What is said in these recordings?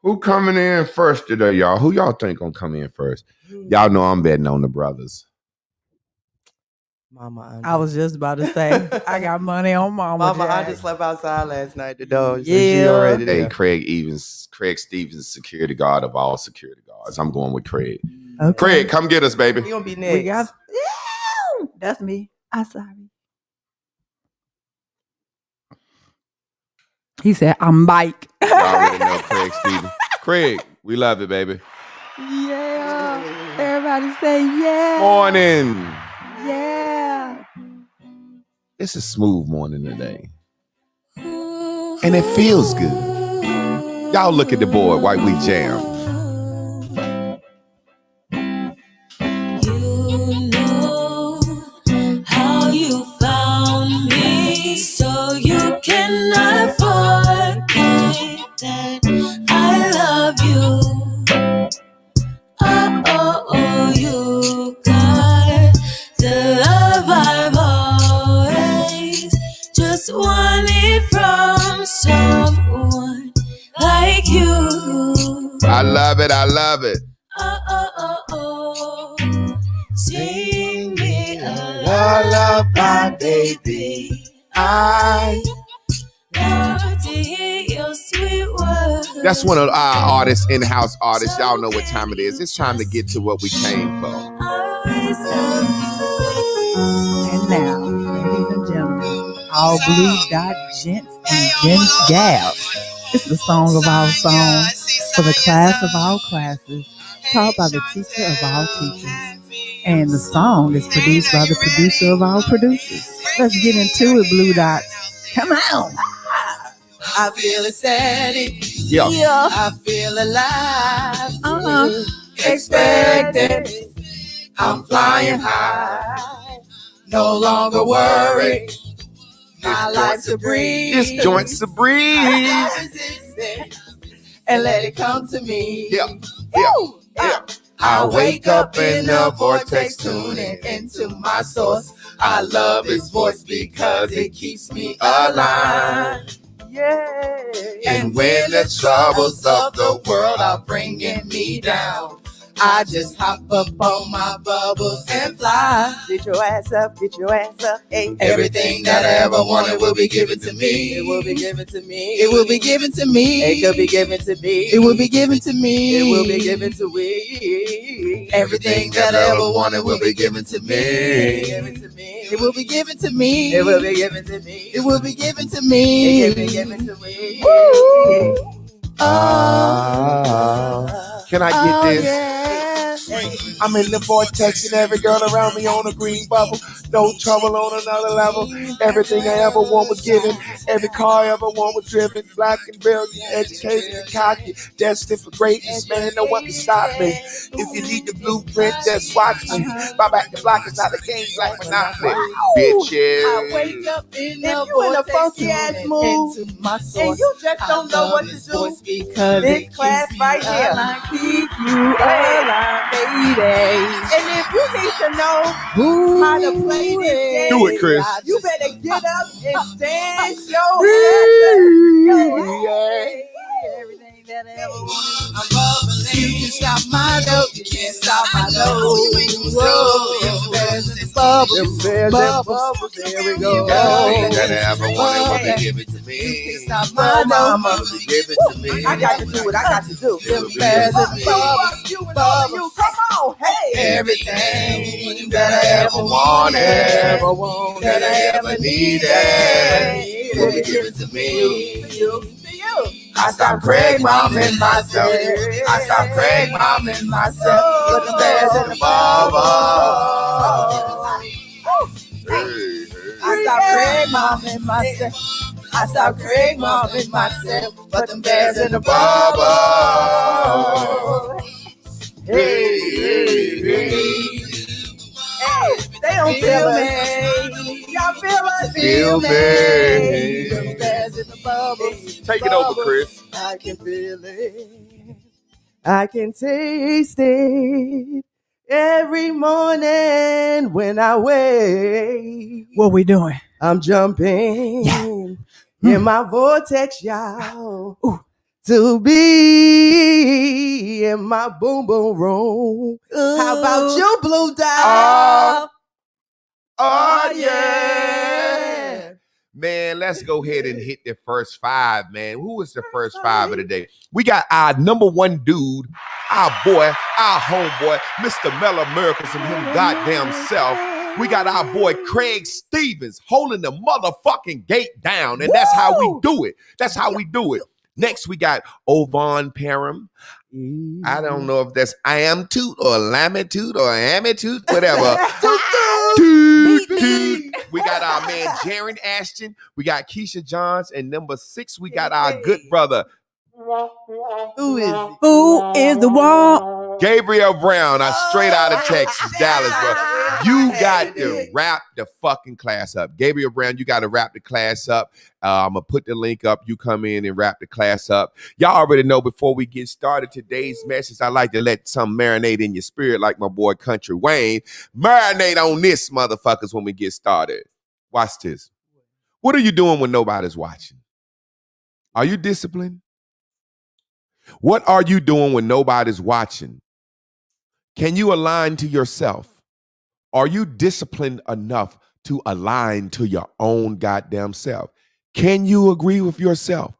Who coming in first today, y'all? Who y'all think gonna come in first? Y'all know I'm betting on the brothers. Mama Andre. I was just about to say, I got money on Mama Jack. Andre slept outside last night, the dog. So Yeah. she already Hey, there. Craig Stevens, security guard of all security guards. I'm going with Craig. Okay. Craig, come get us, baby. We gonna be next. We got. Yeah, that's me. I'm sorry. He said, I'm Mike. Y'all already know Craig Stevens. Craig, we love it, baby. Yeah. Everybody say yeah. Morning. Yeah. It's a smooth morning today. And it feels good. Y'all look at the board while we jam. You know how you found me, so you cannot forget that I love you. Oh, you got the love I've always just wanted from someone like you. I love it. I love it. Sing me a lullaby, baby. I love to hear your sweet words. That's one of our artists, in-house artists. Y'all know what time it is. It's time to get to what we came for. And now, ladies and gentlemen, all Blue Dot Gents and Gents Gals. It's the song of our songs for the class of all classes, taught by the teacher of all teachers. And the song is produced by the producer of all producers. Let's get into it, Blue Dots. Come on. I feel ecstatic. Yeah. I feel alive. Expected. I'm flying high. No longer worried. My life's a breeze. This joint's a breeze. And let it come to me. Yeah. I wake up in the vortex, tuning into my source. I love his voice because it keeps me alive. Yeah. And when the troubles of the world are bringing me down, I just hop up on my bubbles and fly. Get your ass up, hey. Everything that I ever wanted will be given to me. It will be given to me. It will be given to me. It could be given to me. It will be given to me. It will be given to me. Everything that I ever wanted will be given to me. It will be given to me. It will be given to me. It will be given to me. It will be given to me. Can I get this? Yeah. I'm in the vortex and every girl around me on a green bubble. No trouble on another level. Everything I ever want was given. Every car I ever want was driven. Black and brilliant, educated and cocky. Destined for greatness, man, no one can stop me. If you need the blueprint, just watch me. Buy back the block, it's not a game like Monopoly. Bitches. I wake up in the you in a vortex, funky ass tuning mood, into my source. and you just don't know what to do, because this class right here keep you alive, baby. And if you need to know how to play this game, Do it, Chris. you better get up and dance your ass up. Everything that I ever wanted. I'm bubbling. You can stop my note. You can't stop my note. Whoa. There's bubbles. Bubbles. There we go. Everything that I ever wanted will be given to me. You can stop my note. Give it to me. I got to do what I got to do. Bubbles. You, come on, hey. Everything that I ever wanted, that I ever needed, will be given to me. I stop Craig momming myself. I stop Craig momming myself. With the bears in the bubble. I stop Craig momming myself. I stop Craig momming myself. But them bears in the bubble. Hey. They don't feel me. Y'all feel us? Feel me. Them bears in the bubble. Take it over, Chris. I can feel it. I can taste it every morning when I wake. What we doing? I'm jumping in my vortex, y'all. to be in my boom boom room. How about you, Blue Dot? Oh, yeah. Man, let's go ahead and hit the first five, man. Who is the first five of the day? We got our number one dude, our boy, our homeboy, Mr. Mellow Miracles and him goddamn self. We got our boy Craig Stevens holding the motherfucking gate down, and that's how we do it. That's how we do it. Next, we got Ovon Parham. I don't know if that's I am toot or lamitoot or amitoot, whatever. Toot, toot. We got our man Jaron Ashton. We got Keisha Johns. And number 6, we got our good brother. Who is the one? Gabriel Brown, straight out of Texas, Dallas, bro. You got to wrap the fucking class up. Gabriel Brown, you got to wrap the class up. I'm going to put the link up. You come in and wrap the class up. Y'all already know before we get started today's message, I like to let some marinate in your spirit like my boy Country Wayne. Marinate on this, motherfuckers, when we get started. Watch this. What are you doing when nobody's watching? Are you disciplined? What are you doing when nobody's watching? Can you align to yourself? Are you disciplined enough to align to your own goddamn self? Can you agree with yourself?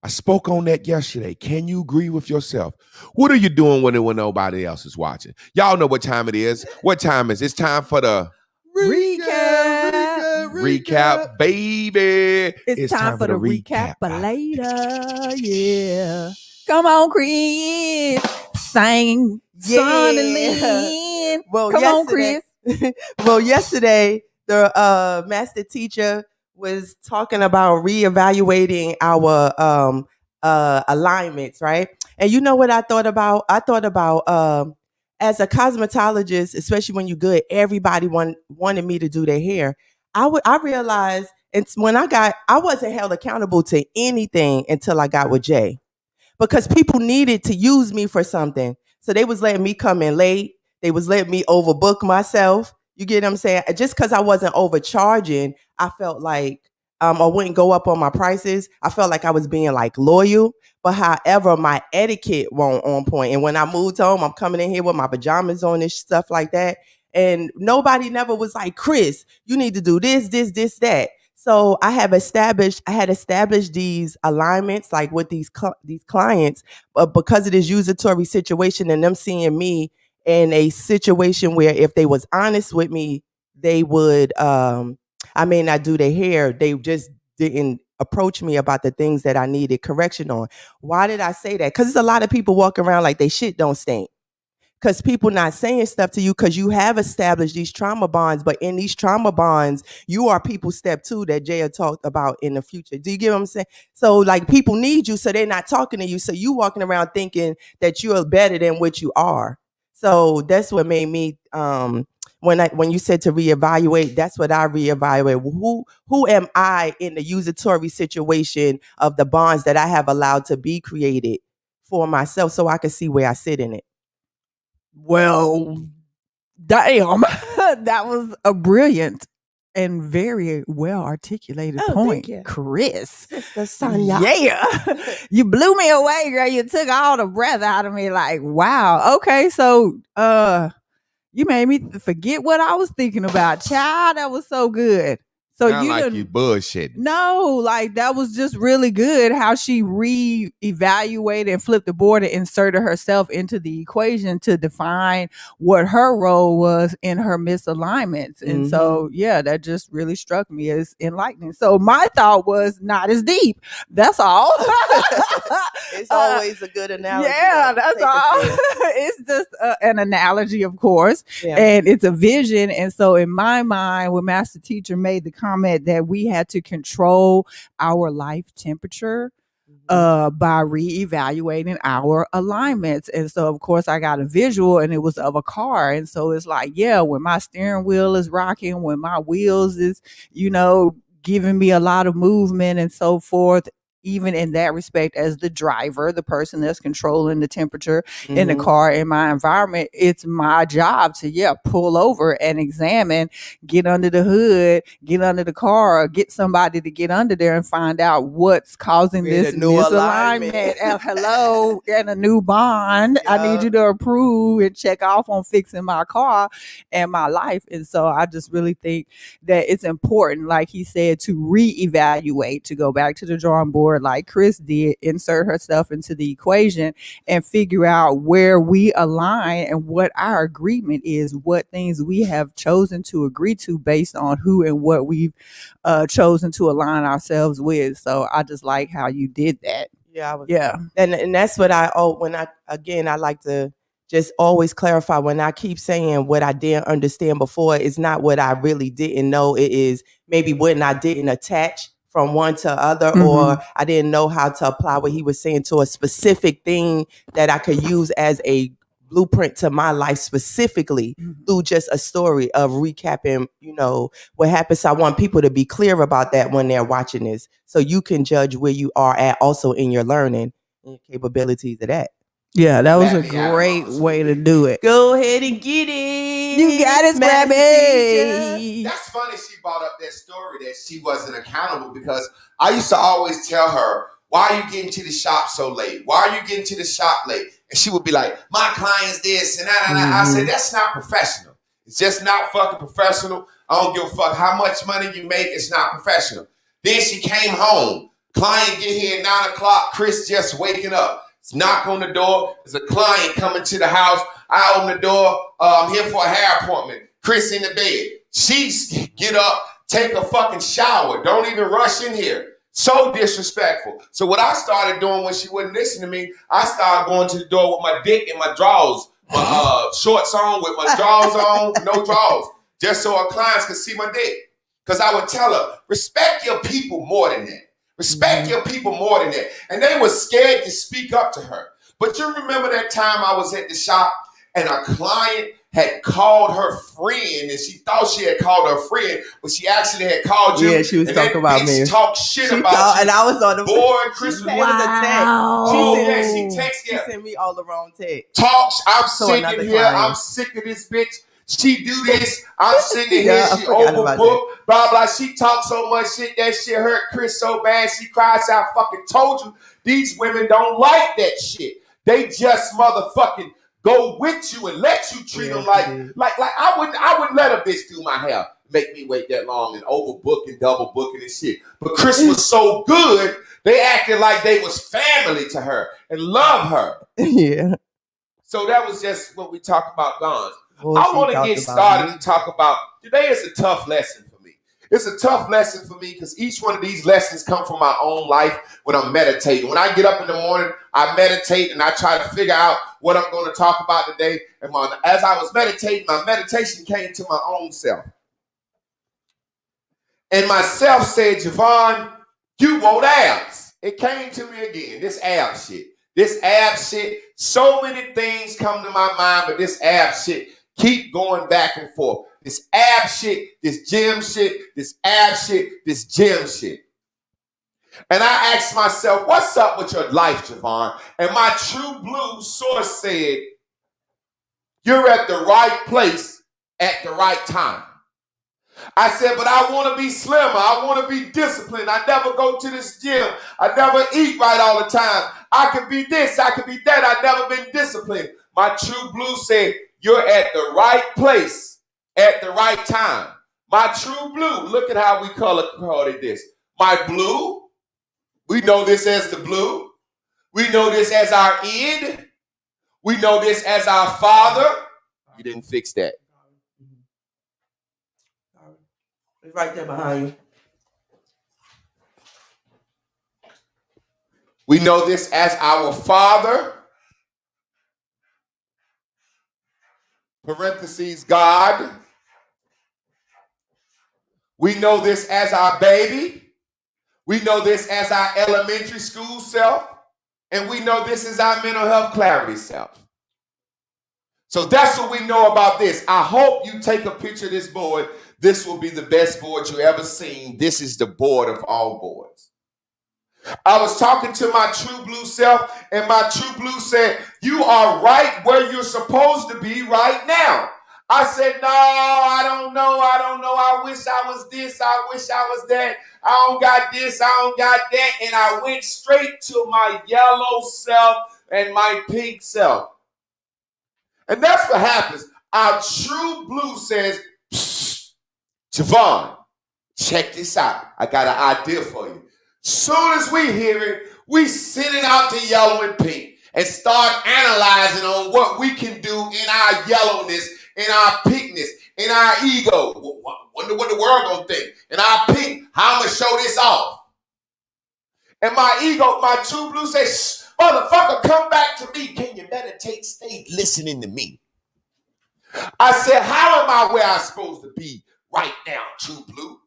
I spoke on that yesterday. Can you agree with yourself? What are you doing when nobody else is watching? Y'all know what time it is. What time is it? It's time for the recap, baby. It's time for the recap later. Yeah. Come on, Chris. Sing. Son and Lynn. Well, Come on, Chris. Well, yesterday, the master teacher was talking about reevaluating our alignments, right? And you know what I thought about? I thought about as a cosmetologist, especially when you're good, everybody wanted me to do their hair. I realized when I wasn't held accountable to anything until I got with Jay, because people needed to use me for something. So they was letting me come in late. They was letting me overbook myself. You get what I'm saying? Just because I wasn't overcharging, I felt like I wouldn't go up on my prices. I felt like I was being like loyal. But however, my etiquette wasn't on point. And when I moved home, I'm coming in here with my pajamas on and stuff like that. And nobody never was like, Chris, you need to do this, that. So I had established these alignments like with these clients, but because of this usatory situation and them seeing me in a situation where if they was honest with me, they would, I may not do their hair. They just didn't approach me about the things that I needed correction on. Why did I say that? Because there's a lot of people walking around like they shit don't stink. Because people not saying stuff to you because you have established these trauma bonds, but in these trauma bonds, you are people step 2 that Jay talked about in the future. Do you get what I'm saying? So like people need you, so they're not talking to you. So you walking around thinking that you are better than what you are. So that's what made me when you said to reevaluate, that's what I reevaluate. Who am I in the usatory situation of the bonds that I have allowed to be created for myself so I can see where I sit in it? Well, damn. That was a brilliant and very well articulated point, Chris. Sister Sonia. Yeah. You blew me away, girl. You took all the breath out of me. Like, wow. Okay, so you made me forget what I was thinking about. Child, that was so good. So Sound like you bullshit. No, like that was just really good how she reevaluated and flipped the board and inserted herself into the equation to define what her role was in her misalignments. And so, yeah, that just really struck me as enlightening. So my thought was not as deep. That's all. It's always a good analogy. Yeah, that's all. It's just an analogy, of course, and it's a vision. And so in my mind, when Master Teacher made the comment that we had to control our life temperature by reevaluating our alignments. And so, of course, I got a visual and it was of a car. And so it's like, yeah, when my steering wheel is rocking, when my wheels is, giving me a lot of movement and so forth, even in that respect, as the driver, the person that's controlling the temperature in the Mhm. car, in my environment, it's my job to pull over and examine, get under the hood, get under the car, get somebody to get under there and find out what's causing Create a this new misalignment. alignment. And hello, and a new bond. I need Yeah. you to approve and check off on fixing my car and my life. And so I just really think that it's important, like he said, to reevaluate, to go back to the drawing board like Chris did, insert herself into the equation and figure out where we align and what our agreement is, what things we have chosen to agree to based on who and what we've chosen to align ourselves with. So I just like how you did that. Yeah, I was, Yeah. and that's what I like to just always clarify when I keep saying what I didn't understand before. It's not what I really didn't know. It is maybe when I didn't attach from one to other, or I didn't know how to apply what he was saying to a specific thing that I could use as a blueprint to my life specifically through just a story of recapping, what happens. So I want people to be clear about that when they're watching this, so you can judge where you are at also in your learning and your capabilities of that. Yeah, that was a Let me out. great way to do it. Go ahead and get it. You got it, Master Scrappy. teacher. That's funny she brought up that story that she wasn't accountable, because I used to always tell her, why are you getting to the shop so late? Why are you getting to the shop late? And she would be like, my client's this and that. I said, that's not professional. It's just not fucking professional. I don't give a fuck how much money you make. It's not professional. Then she came home. Client get here at 9 o'clock. Chris just waking up. Knock on the door. There's a client coming to the house. I open the door. I'm here for a hair appointment. Chris in the bed. She get up, take a fucking shower. Don't even rush in here. So disrespectful. So what I started doing when she wouldn't listen to me, I started going to the door with my dick in my drawers, my shorts on with my drawers on, no drawers, just so our clients could see my dick. Because I would tell her, respect your people more than that. Respect your people more than that. And they were scared to speak up to her. But you remember that time I was at the shop and a client had called her friend, and she thought she had called her friend, but she actually had called you. Yeah, she was and talking about bitch me. Talk shit about you. And I was on the Boy, Chris was It was a text. Oh, She yeah, sent, she texted she you. sent me all the wrong text. Talks. I'm So sitting another here. client. I'm sick of this bitch. She do this. I'm sitting Yeah, I here. She forgot about overbooked. Blah blah. She talks so much shit. That shit hurt Chris so bad. She cries out. Fucking told you. These women don't like that shit. They just motherfucking go with you and let you treat them like I wouldn't let a bitch do my hair, make me wait that long and overbook and double booking and shit. But Chris was so good. They acted like they was family to her and love her. Yeah. So that was just what we talk about, guns. Boy, I she want to talked get about started me. and talk about, today is a tough lesson for me. It's a tough lesson for me because each one of these lessons come from my own life when I'm meditating. When I get up in the morning, I meditate and I try to figure out what I'm going to talk about today. And as I was meditating, my meditation came to my own self. And myself said, Javon, you want abs. It came to me again, this ab shit. This ab shit, so many things come to my mind, but this ab shit keep going back and forth. This ab shit, this gym shit, this ab shit, this gym shit. And I asked myself, what's up with your life, Javon? And my true blue source said, you're at the right place at the right time. I said, but I want to be slimmer. I want to be disciplined. I never go to this gym. I never eat right all the time. I could be this. I could be that. I've never been disciplined. My true blue said, you're at the right place at the right time. My true blue, look at how we color-coded this. My blue, we know this as the blue. We know this as our id. We know this as our father. You didn't fix that. It's right there behind you. We know this as our Father, parentheses, God. We know this as our baby. We know this as our elementary school self. And we know this is our mental health clarity self. So that's what we know about this. I hope you take a picture of this board. This will be the best board you ever seen. This is the board of all boards. I was talking to my true blue self, and my true blue said, you are right where you're supposed to be right now. I said, no, I don't know. I wish I was this. I wish I was that. I don't got this. I don't got that. And I went straight to my yellow self and my pink self. And that's what happens. Our true blue says, Javon, check this out. I got an idea for you. Soon as we hear it, we send it out to yellow and pink and start analyzing on what we can do in our yellowness, in our pinkness, in our ego. Wonder what the world gonna think. In our pink, how I'm gonna show this off. And my ego, my true blue says, motherfucker, come back to me. Can you meditate? Stay listening to me. I said, how am I where I'm supposed to be right now, true blue?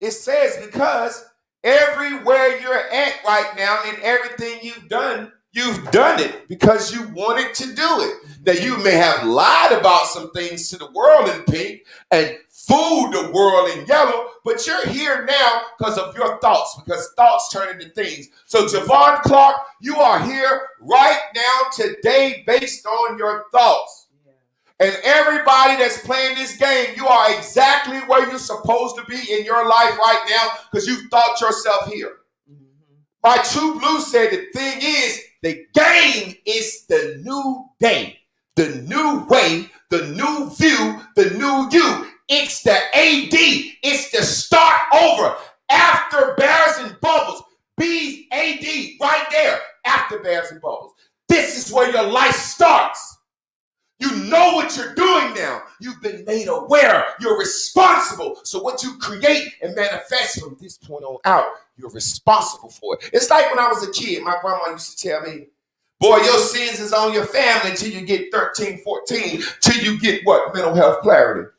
It says because everywhere you're at right now and everything you've done it because you wanted to do it. Now, you may have lied about some things to the world in pink and fooled the world in yellow, but you're here now because of your thoughts, because thoughts turn into things. So, Javon Clark, you are here right now today based on your thoughts. And everybody that's playing this game, you are exactly where you're supposed to be in your life right now because you thought yourself here. My true blue said the thing is, the game is the new day, the new way, the new view, the new you. It's the AD. It's the start over. After Bears and Bubbles. B's AD right there. After Bears and Bubbles. This is where your life starts. You know what you're doing now. You've been made aware. You're responsible. So what you create and manifest from this point on out, you're responsible for it. It's like when I was a kid, my grandma used to tell me, boy, your sins is on your family till you get 13, 14, till you get what? Mental health clarity.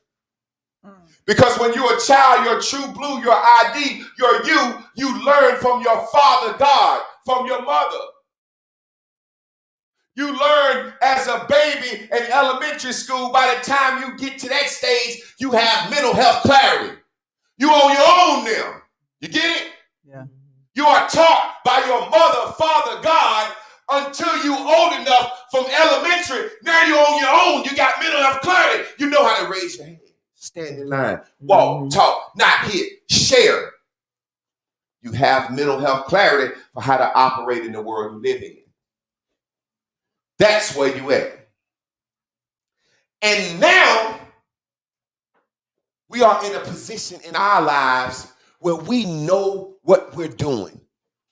Because when you're a child, your true blue, your ID, your you learn from your father God, from your mother. You learn as a baby in elementary school, by the time you get to that stage, you have mental health clarity. You on your own now. You get it? Yeah. You are taught by your mother, father, God, until you old enough from elementary. Now you're on your own. You got mental health clarity. You know how to raise your hand, stand in line, walk, talk, not hit, share. You have mental health clarity for how to operate in the world you live in. That's where you at. And now we are in a position in our lives where we know what we're doing.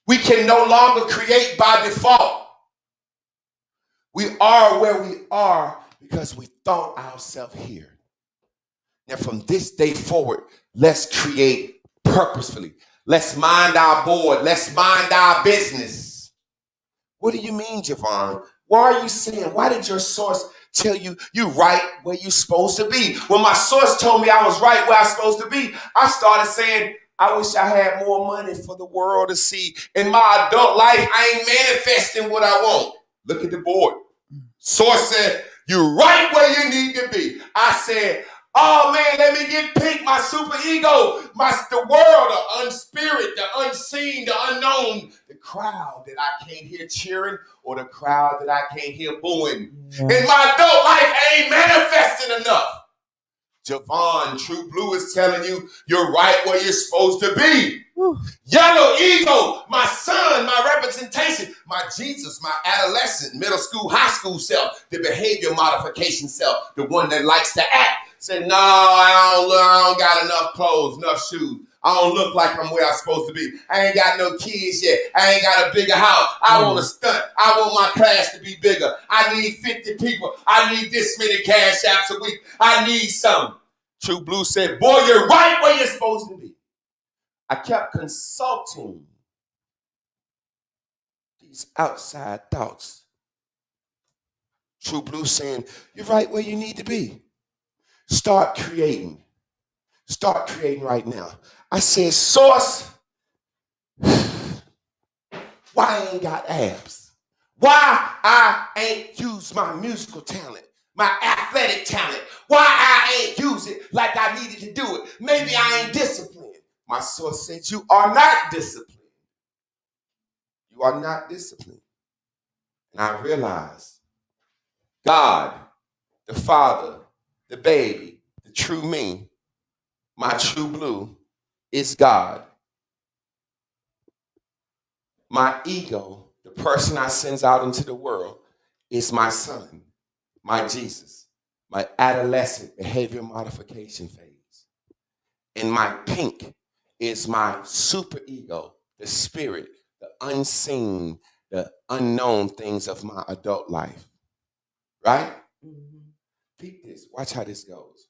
We can no longer create by default. We are where we are because we thought ourselves here. Now from this day forward, let's create purposefully. Let's mind our board. Let's mind our business. What do you mean, Javon? Why are you saying, why did your source tell you you're right where you're supposed to be? When my source told me I was right where I'm supposed to be, I started saying, I wish I had more money for the world to see. In my adult life, I ain't manifesting what I want. Look at the board. Source said, you're right where you need to be. I said, oh man, let me get pink, my super ego, the world, the unspirit, the unseen, the unknown, the crowd that I can't hear cheering or the crowd that I can't hear booing. Yeah. In my adult life, I ain't manifesting enough. Javon, True Blue is telling you you're right where you're supposed to be. Whew. Yellow ego, my son, my representation, my Jesus, my adolescent, middle school, high school self, the behavior modification self, the one that likes to act. Said, no, I don't got enough clothes, enough shoes. I don't look like I'm where I'm supposed to be. I ain't got no kids yet. I ain't got a bigger house. I want to stunt. I want my class to be bigger. I need 50 people. I need this many cash apps a week. I need some. True Blue said, boy, you're right where you're supposed to be. I kept consulting these outside thoughts. True Blue saying, you're right where you need to be. Start creating. Start creating right now. I said, source, why I ain't got abs? Why I ain't used my musical talent, my athletic talent? Why I ain't use it like I needed to do it? Maybe I ain't disciplined. My source said, you are not disciplined. are not disciplined. And I realized God, the Father, the baby, the true me, my true blue is God. My ego, the person I sends out into the world, is my son, my Jesus, my adolescent behavior modification phase. And my pink is my super ego, the spirit, the unseen, the unknown things of my adult life. Right? Peep this. Watch how this goes.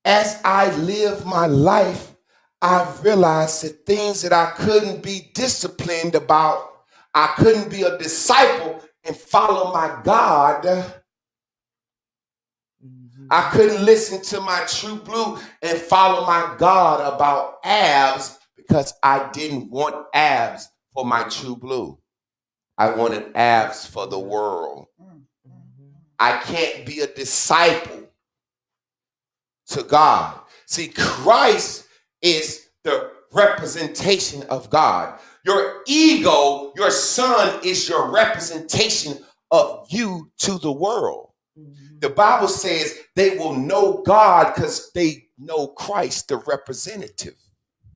As I live my life, I've realized that things that I couldn't be disciplined about, I couldn't be a disciple and follow my God. I couldn't listen to my true blue and follow my God about abs because I didn't want abs for my true blue. I wanted abs for the world. I can't be a disciple to God. See, Christ is the representation of God. Your ego, your son, is your representation of you to the world. The Bible says they will know God because they know Christ, the representative.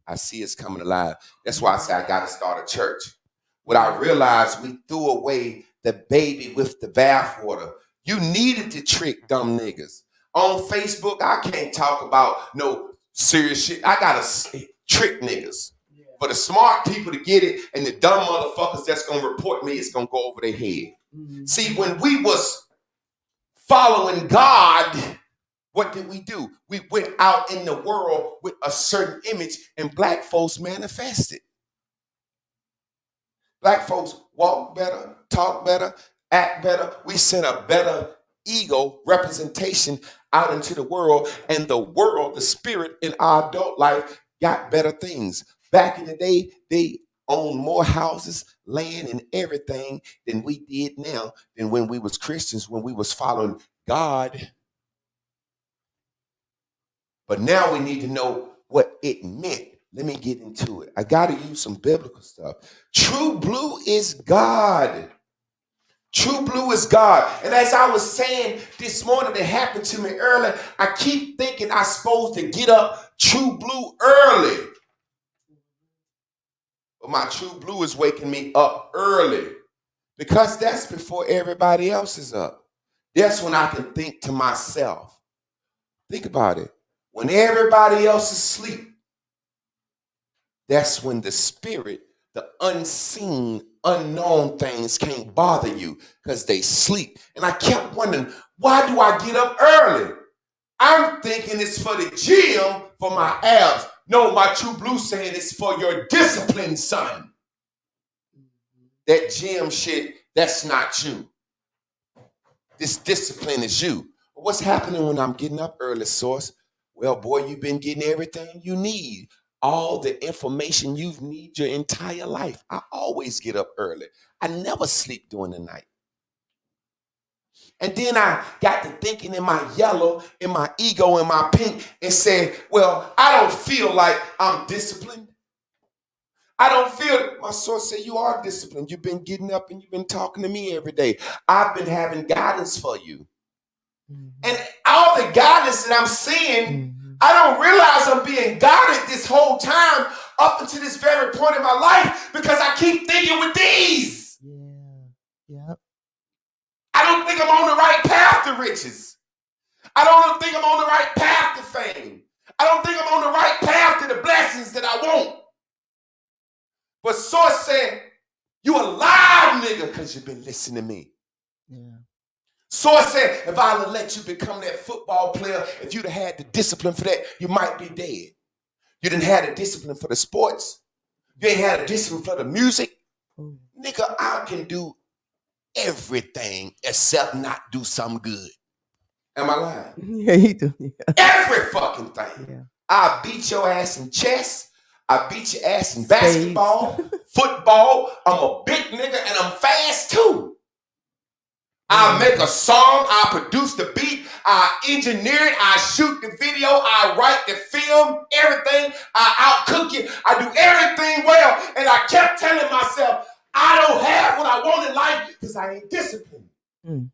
I see it's coming alive. That's why I say I got to start a church. What I realized, we threw away the baby with the bathwater. You needed to trick dumb niggas. On Facebook, I can't talk about no serious shit. I got to trick niggas. For the smart people to get it and the dumb motherfuckers that's going to report me, it's going to go over their head. See, when we was following God, what did we do? We went out in the world with a certain image and black folks manifested. Black folks walk better, talk better, act better. We sent a better ego representation out into the world, and the world, the spirit in our adult life got better things. Back in the day, they owned more houses, land, and everything than we did now, than when we was Christians, when we was following God. But now we need to know what it meant. Let me get into it. I got to use some biblical stuff. True blue is God. True blue is God. And as I was saying this morning, it happened to me early. I keep thinking I'm supposed to get up true blue early. But my true blue is waking me up early because that's before everybody else is up. That's when I can think to myself. Think about it. When everybody else is asleep, that's when the spirit, the unseen, unknown things can't bother you because they sleep. And I kept wondering, why do I get up early? I'm thinking it's for the gym, for my abs. No, my true blue saying it's for your discipline, son. That gym shit, that's not you. This discipline is you. What's happening when I'm getting up early, Source? Well, boy, you've been getting everything you need. All the information you need your entire life. I always get up early. I never sleep during the night. And then I got to thinking in my yellow, in my ego, in my pink, and said, well, I don't feel like I'm disciplined. I don't feel, my source said, you are disciplined. You've been getting up and you've been talking to me every day. I've been having guidance for you. And all the guidance that I'm seeing, I don't realize I'm being guided this whole time up until this very point in my life because I keep thinking with these. Yep. I don't think I'm on the right path to riches. I don't think I'm on the right path to fame. I don't think I'm on the right path to the blessings that I want. But Source said, you alive, nigga, because you've been listening to me. Yeah. Source said, if I'd have let you become that football player, if you'd have had the discipline for that, you might be dead. You didn't have the discipline for the sports. You ain't had the discipline for the music. Nigga, I can do everything except not do something good. Am I lying? Yeah, you do. Yeah. Every fucking thing. Yeah. I beat your ass in chess. I beat your ass in basketball, football. I'm a big nigga and I'm fast too. I make a song, I produce the beat, I engineer it, I shoot the video, I write the film, everything. I outcook it, I do everything well. And I kept telling myself, I don't have what I want in life because I ain't disciplined.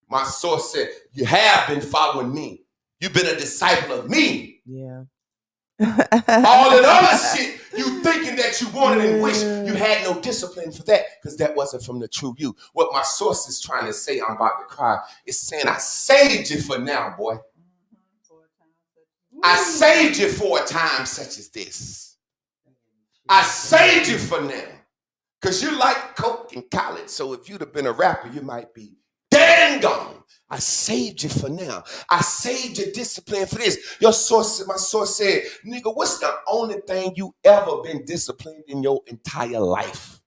My source said, you have been following me. You've been a disciple of me. Yeah. All that other shit, you thinking that you wanted and wish you had no discipline for that because that wasn't from the true you. What my source is trying to say, I'm about to cry, is saying I saved you for now, boy. I saved you for a time such as this. I saved you for now. Because you like coke in college. So if you'd have been a rapper, you might be dead and gone. I saved you for now. I saved your discipline for this. Your source, my source said, nigga, what's the only thing you ever been disciplined in your entire life?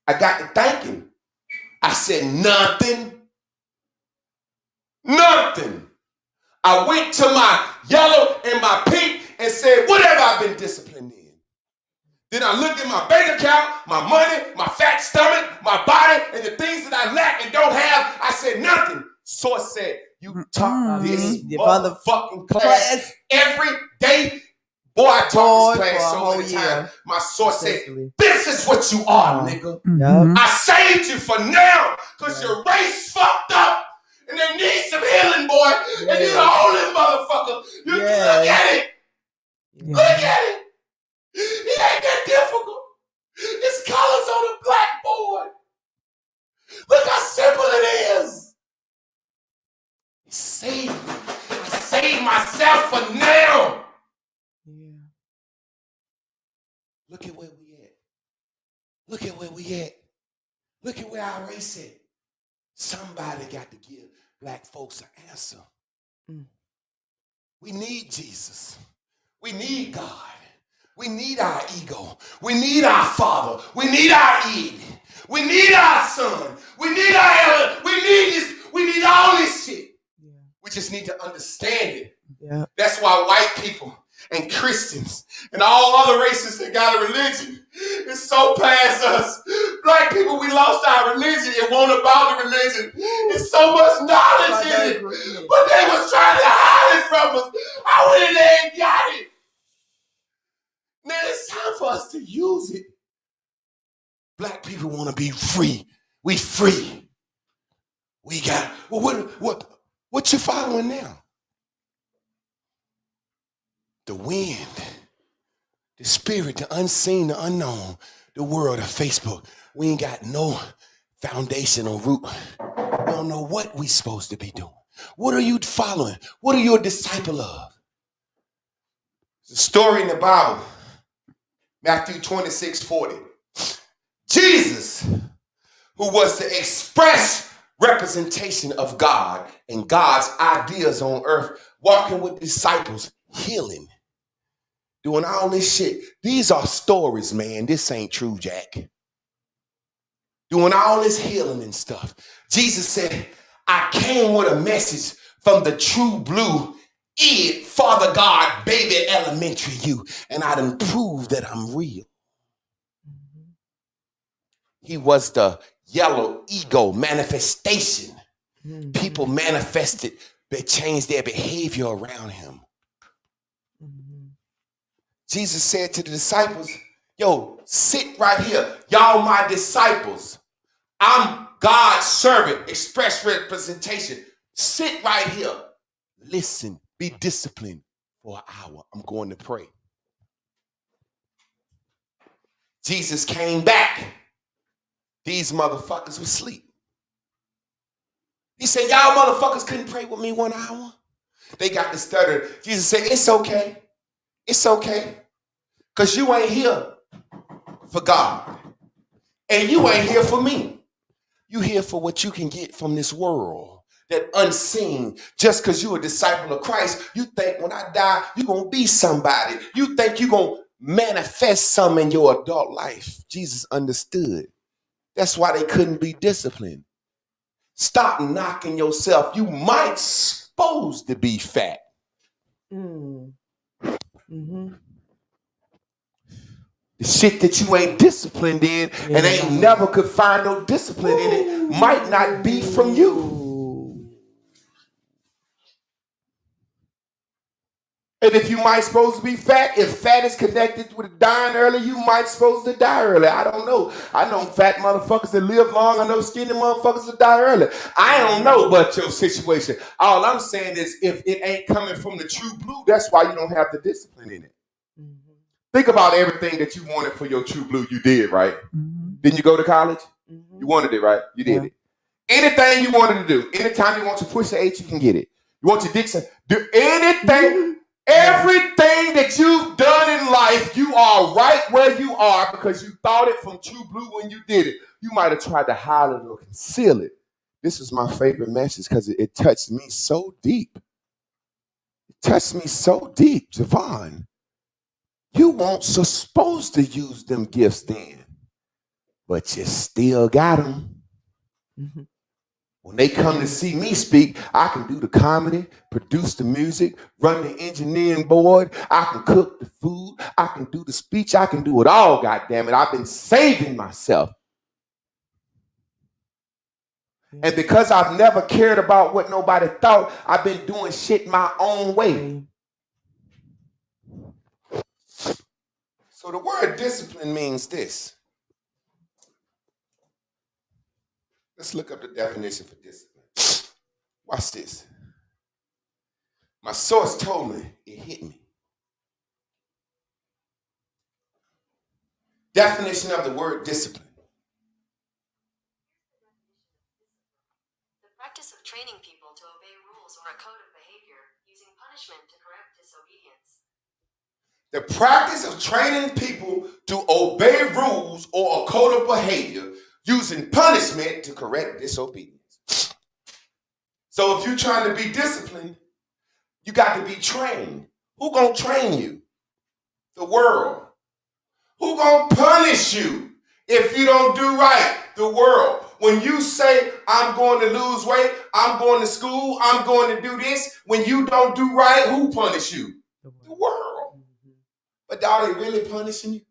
I got to thinking. I said, nothing. Nothing. I went to my yellow and my pink and said, what have I been disciplined in? Then I looked at my bank account, my money, my fat stomach, my body, and the things that I lack and don't have. I said nothing. Source said, you taught this motherfucking class every day. Boy, I taught this class so many times. My source said, this is what you are, nigga. I saved you for now because your race fucked up and they need some healing, boy. And you're the only motherfucker. You look at it. Look at it. It ain't that difficult. It's colors on a blackboard. Look how simple it is. He saved me. I saved myself for now. Yeah. Look at where we at. Look at where we at. Look at where our race at. Somebody got to give black folks an answer. We need Jesus. We need God. We need our ego. We need our father. We need our Eve. We need our son. We need our we need this. We need all this shit. Yeah. We just need to understand it. Yeah. That's why white people and Christians and all other races that got a religion is so past us. Black people, we lost our religion. It won't about the religion. There's so much knowledge in it. But they was trying to hide it from us. I went in there and got it. Now it's time for us to use it. Black people want to be free. We free. We got, well, what you following now? The wind, the spirit, the unseen, the unknown, the world of Facebook. We ain't got no foundation or root. We don't know what we supposed to be doing. What are you following? What are you a disciple of? It's a story in the Bible. Matthew 26:40. Jesus, who was the express representation of God and God's ideas on earth, walking with disciples, healing, doing all this shit. These are stories, man. This ain't true, Jack. Doing all this healing and stuff. Jesus said, I came with a message from the true blue Father God, baby elementary you, and I done proved that I'm real. He was the yellow ego manifestation. People manifested, they changed their behavior around him. Jesus said to the disciples, yo, sit right here. Y'all my disciples. I'm God's servant, express representation. Sit right here. Listen. Be disciplined for an hour. I'm going to pray. Jesus came back. These motherfuckers were asleep. He said, y'all motherfuckers couldn't pray with me 1 hour. They got to stutter. Jesus said, it's okay. It's okay. Because you ain't here for God. And you ain't here for me. You here for what you can get from this world. That unseen, just because you're a disciple of Christ, you think when I die, you're going to be somebody. You think you're going to manifest some in your adult life. Jesus understood. That's why they couldn't be disciplined. Stop knocking yourself. You might supposed to be fat. The shit that you ain't disciplined in and ain't never could find no discipline in it might not be from you. And if you might supposed to be fat, if fat is connected with dying early, you might supposed to die early. I don't know. I know fat motherfuckers that live long. I know skinny motherfuckers that die early. I don't know about your situation. All I'm saying is if it ain't coming from the true blue, that's why you don't have the discipline in it. Mm-hmm. Think about everything that you wanted for your true blue. You did, right? Mhm. Didn't you go to college? Mm-hmm. You wanted it, right? You did Yeah. it. Anything you wanted to do, anytime you want to push the H, you can get it. You want your Dixon, do anything. Everything that you've done in life, you are right where you are because you thought it from true blue when you did it. You might have tried to hide it or conceal it. This is my favorite message because it touched me so deep. It touched me so deep, Javon. You weren't supposed to use them gifts then, but you still got them. Mhm. When they come to see me speak, I can do the comedy, produce the music, run the engineering board. I can cook the food. I can do the speech. I can do it all, goddammit. I've been saving myself. And because I've never cared about what nobody thought, I've been doing shit my own way. So the word discipline means this. Let's look up the definition for discipline. Watch this. My source told me, it hit me. Definition of the word discipline. The practice of training people to obey rules or a code of behavior using punishment to correct disobedience. The practice of training people to obey rules or a code of behavior using punishment to correct disobedience. So if you're trying to be disciplined, you got to be trained. Who gonna train you? The world. Who gonna punish you if you don't do right? The world. When you say, I'm going to lose weight, I'm going to school, I'm going to do this, when you don't do right, who punish you? The world. But are they really punishing you?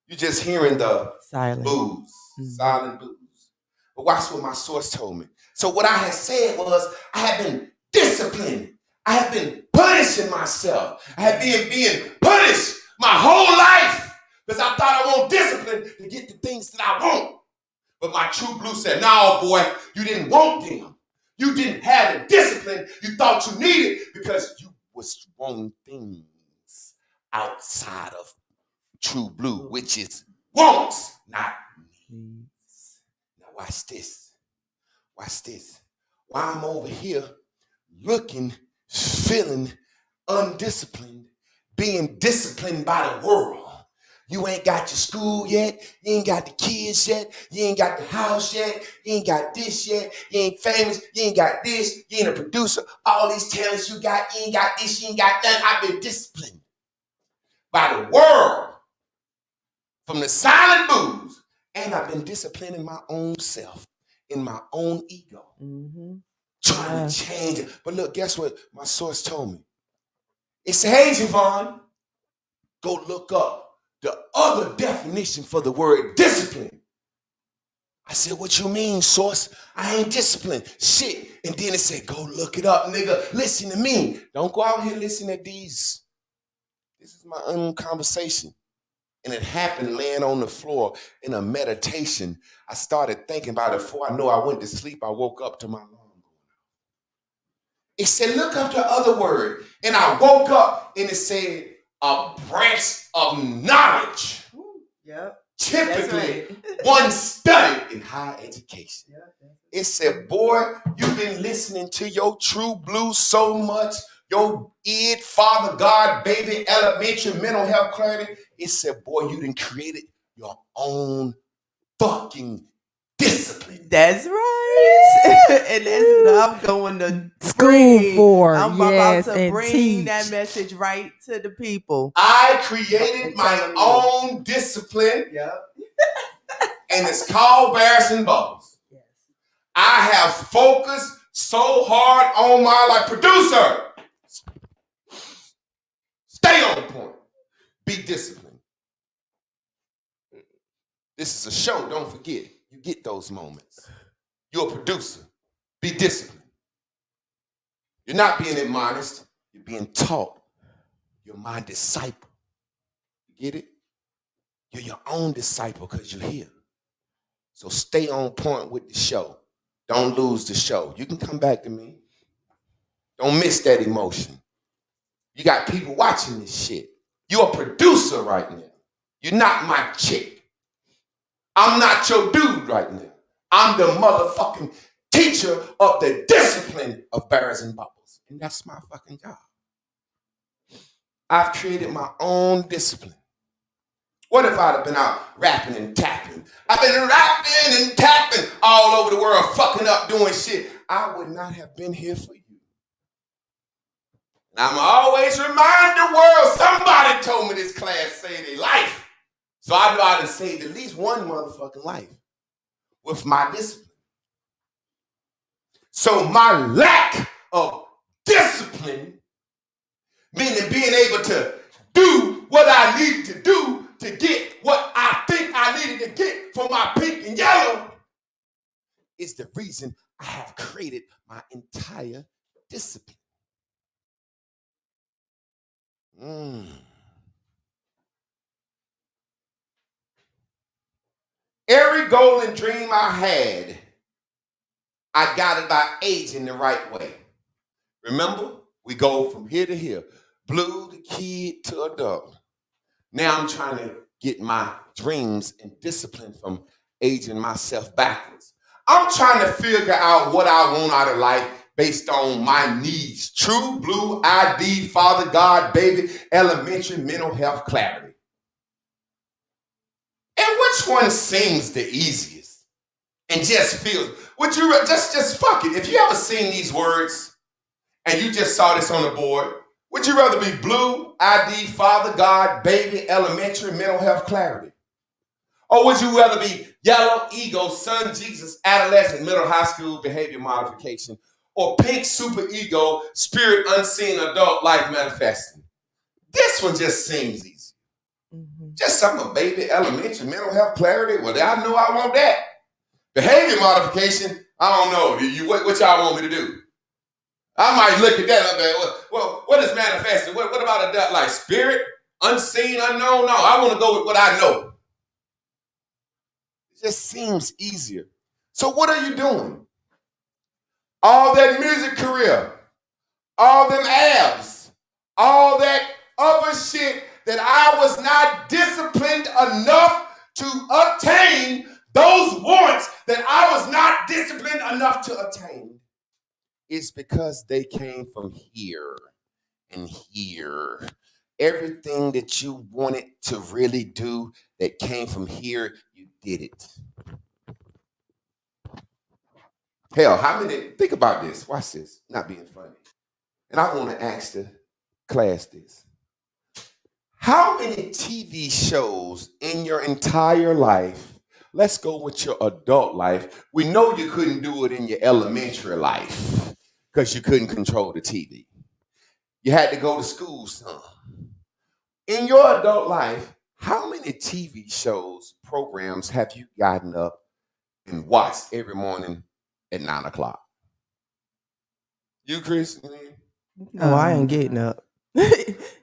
You're just hearing the Silent. booze, Mhm. silent booze. But watch what my source told me. So what I had said was, I have been disciplined. I have been punishing myself. I have been being punished my whole life because I thought I want discipline to get the things that I want. But my true blue said, no, boy, you didn't want them. You didn't have the discipline you thought you needed because you was wanting things outside of true blue, which is wants, not needs. Now watch this. Watch this. While I'm over here looking, feeling undisciplined, being disciplined by the world. You ain't got your school yet. You ain't got the kids yet. You ain't got the house yet. You ain't got this yet. You ain't famous. You ain't got this. You ain't a producer. All these talents you got. You ain't got this. You ain't got that. I've been disciplined by the world from the silent booze. And I've been disciplining my own self in my own ego. Mm-hmm. Trying to change it. But look, guess what my source told me? It said, hey, Javon, go look up the other definition for the word discipline. I said, what you mean, source? I ain't disciplined. Shit. And then it said, go look it up, nigga. Listen to me. Don't go out here listening to these. This is my own conversation. And it happened laying on the floor in a meditation. I started thinking about it before I know I went to sleep. I woke up to my alarm. It said, look up the other word. And I woke up and it said, a branch of knowledge. Yep. Typically, That's right. one studied in higher education. Yep. It said, boy, you've been listening to your true blue so much, your id, Father God, baby, elementary, mental health clarity. It said, boy, you done created your own fucking discipline. That's right. And that's what I'm going to School bring. for, I'm yes, about to and bring teach. that message right to the people. I created my own discipline, Yep. and it's called Bears and Bubbles. Yes. I have focused so hard on my life. Producer, stay on point. Be disciplined. This is a show, don't forget. You get those moments. You're a producer. Be disciplined. You're not being admonished. You're being taught. You're my disciple. You get it? You're your own disciple because you're here. So stay on point with the show. Don't lose the show. You can come back to me. Don't miss that emotion. You got people watching this shit. You're a producer right now. You're not my chick. I'm not your dude right now. I'm the motherfucking teacher of the discipline of Bears and Bubbles. And that's my fucking job. I've created my own discipline. What if I'd have been out rapping and tapping? I've been rapping and tapping all over the world, fucking up, doing shit. I would not have been here for you. And I'm always remind the world, somebody told me this class saved their life. So I know I done saved at least one motherfucking life with my discipline. So my lack of discipline, meaning being able to do what I needed to do to get what I think I needed to get for my pink and yellow, is the reason I have created my entire discipline. Every goal and dream I had, I got it by aging the right way. Remember, we go from here to here. Blue to kid to adult. Now I'm trying to get my dreams and discipline from aging myself backwards. I'm trying to figure out what I want out of life based on my needs. True blue ID, Father God, baby, elementary mental health clarity. And which one seems the easiest? And just feels, would you just fuck it. If you ever seen these words and you just saw this on the board, would you rather be blue, ID, Father, God, baby, elementary, mental health clarity? Or would you rather be yellow, ego, son, Jesus, adolescent, middle, high school, behavior modification? Or pink, super ego, spirit, unseen, adult, life manifesting? This one just seems easy. Just something, baby, elementary, mental health clarity. Well, I know I want that. Behavior modification, I don't know. What y'all want me to do? I might look at that and be, well, what is manifesting? What about a like spirit, unseen, unknown? No, I want to go with what I know. It just seems easier. So what are you doing? All that music career, all them abs, all that other shit that I was not disciplined enough to attain, those wants that I was not disciplined enough to attain. It's because they came from here and here. Everything that you wanted to really do that came from here, you did it. Hell, think about this. Watch this, not being funny. And I want to ask the class this. How many TV shows in your entire life, let's go with your adult life, we know you couldn't do it in your elementary life, because you couldn't control the TV. You had to go to school some. In your adult life, how many TV shows, programs have you gotten up and watched every morning at 9 o'clock? You, Chris? No, I ain't getting up.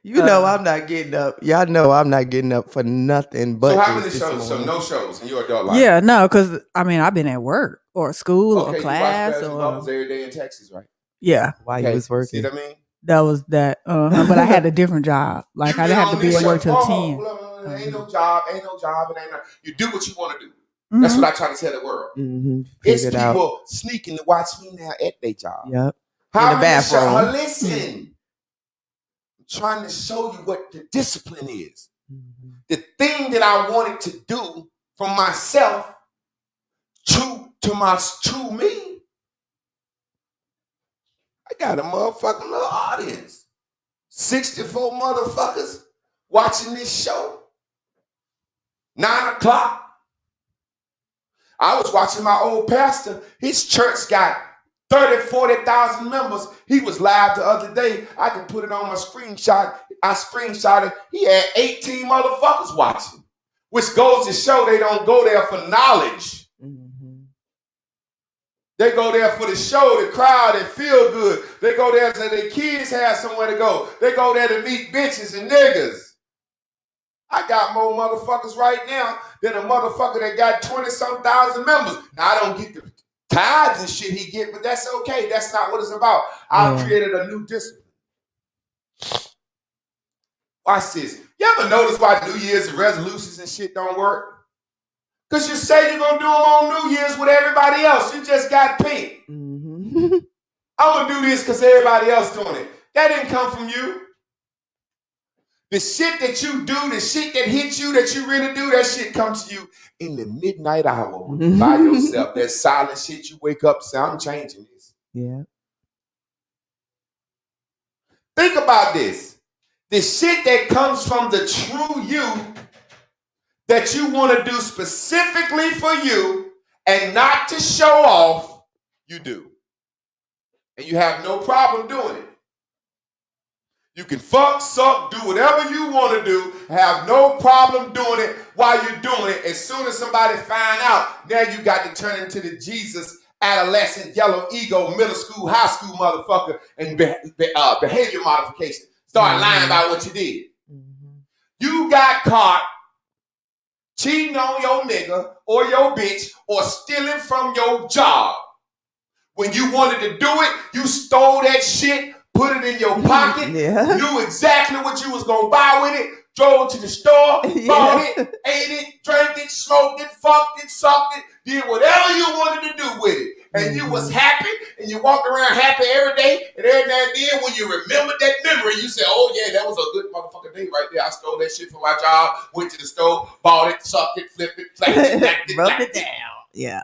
You know I'm not getting up. Y'all know I'm not getting up for nothing but. So how many this shows? So morning. no shows in your adult life? Yeah, no, because I mean I've been at work or school Okay, or class you watch or Bubbles every day in Texas, right? yeah, While Okay, you was working. See what I mean? that was that. But I had a different job. Like You I didn't have to on be this at work show, till oh, 10. Ain't no job, it ain't no. You do what you want to do. That's Mhm. what I try to tell the world. It's Figured out. people sneaking to watch me now at their job. Yep. How In the many shows- bathroom. Listen, I'm trying to show you what the discipline is. The thing that I wanted to do for myself, true me. I got a motherfucking little audience. 64 motherfuckers watching this show. 9 o'clock. I was watching my old pastor. His church got 30, 40,000 members. He was live the other day. I can put it on my screenshot. I screenshotted. He had 18 motherfuckers watching, which goes to show they don't go there for knowledge. They go there for the show, the crowd, and feel good. They go there so their kids have somewhere to go. They go there to meet bitches and niggas. I got more motherfuckers right now than a motherfucker that got 20-some thousand members. Now, I don't get the tithes and shit he get, but that's okay. That's not what it's about. I've created a new discipline. Watch this. You ever notice why New Year's resolutions and shit don't work? Because you say you're going to do them on New Year's with everybody else. You just got pink. Mm-hmm. I'm going to do this because everybody else doing it. That didn't come from you. The shit that you do, the shit that hits you, that you really do, that shit comes to you in the midnight hour by yourself. That silent shit you wake up and say, I'm changing this. Yeah. Think about this. The shit that comes from the true you that you want to do specifically for you and not to show off, you do. And you have no problem doing it. You can fuck, suck, do whatever you want to do, have no problem doing it while you're doing it. As soon as somebody find out, now you got to turn into the Jesus adolescent, yellow ego, middle school, high school motherfucker, and behavior modification. Start lying about what you did. Mm-hmm. You got caught cheating on your nigga or your bitch or stealing from your job. When you wanted to do it, you stole that shit, put it in your pocket, knew exactly what you was going to buy with it, drove to the store, bought it, ate it, drank it, smoked it, fucked it, sucked it, did whatever you wanted to do with it. And you was happy, and you walked around happy every day, and every now and then when you remembered that memory, you said, oh yeah, that was a good motherfucking day right there. I stole that shit from my job, went to the store, bought it, sucked it, flipped it, flapped it, rubbed it down. Yeah.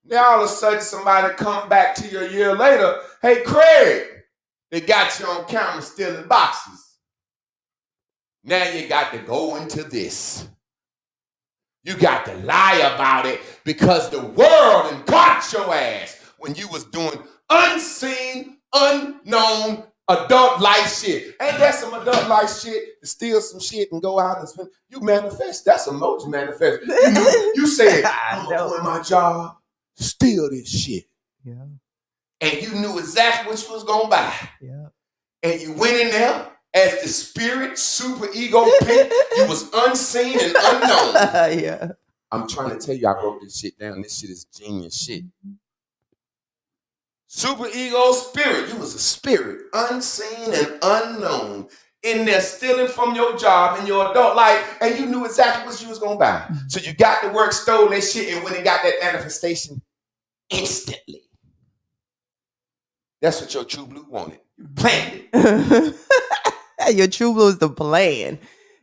Now all of a sudden somebody come back to you a year later, hey Craig, they got you on camera stealing boxes. Now you got to go into this. You got to lie about it because the world done got your ass when you was doing unseen, unknown adult life shit. Ain't that some adult life shit to steal some shit and go out and spend? You manifest. That's emoji manifest. You said, I'm doing my job, steal this shit. Yeah. And you knew exactly what you was going to buy. Yeah. And you went in there as the spirit, super ego pink. You was unseen and unknown. Yeah. I'm trying to tell you, I wrote this shit down. This shit is genius shit. Super ego spirit. You was a spirit, unseen and unknown, in there stealing from your job in your adult life, and you knew exactly what you was going to buy. So you got to work, stole that shit, and went and got that manifestation instantly. That's what your true blue wanted. You planned it. Your true blue is the plan.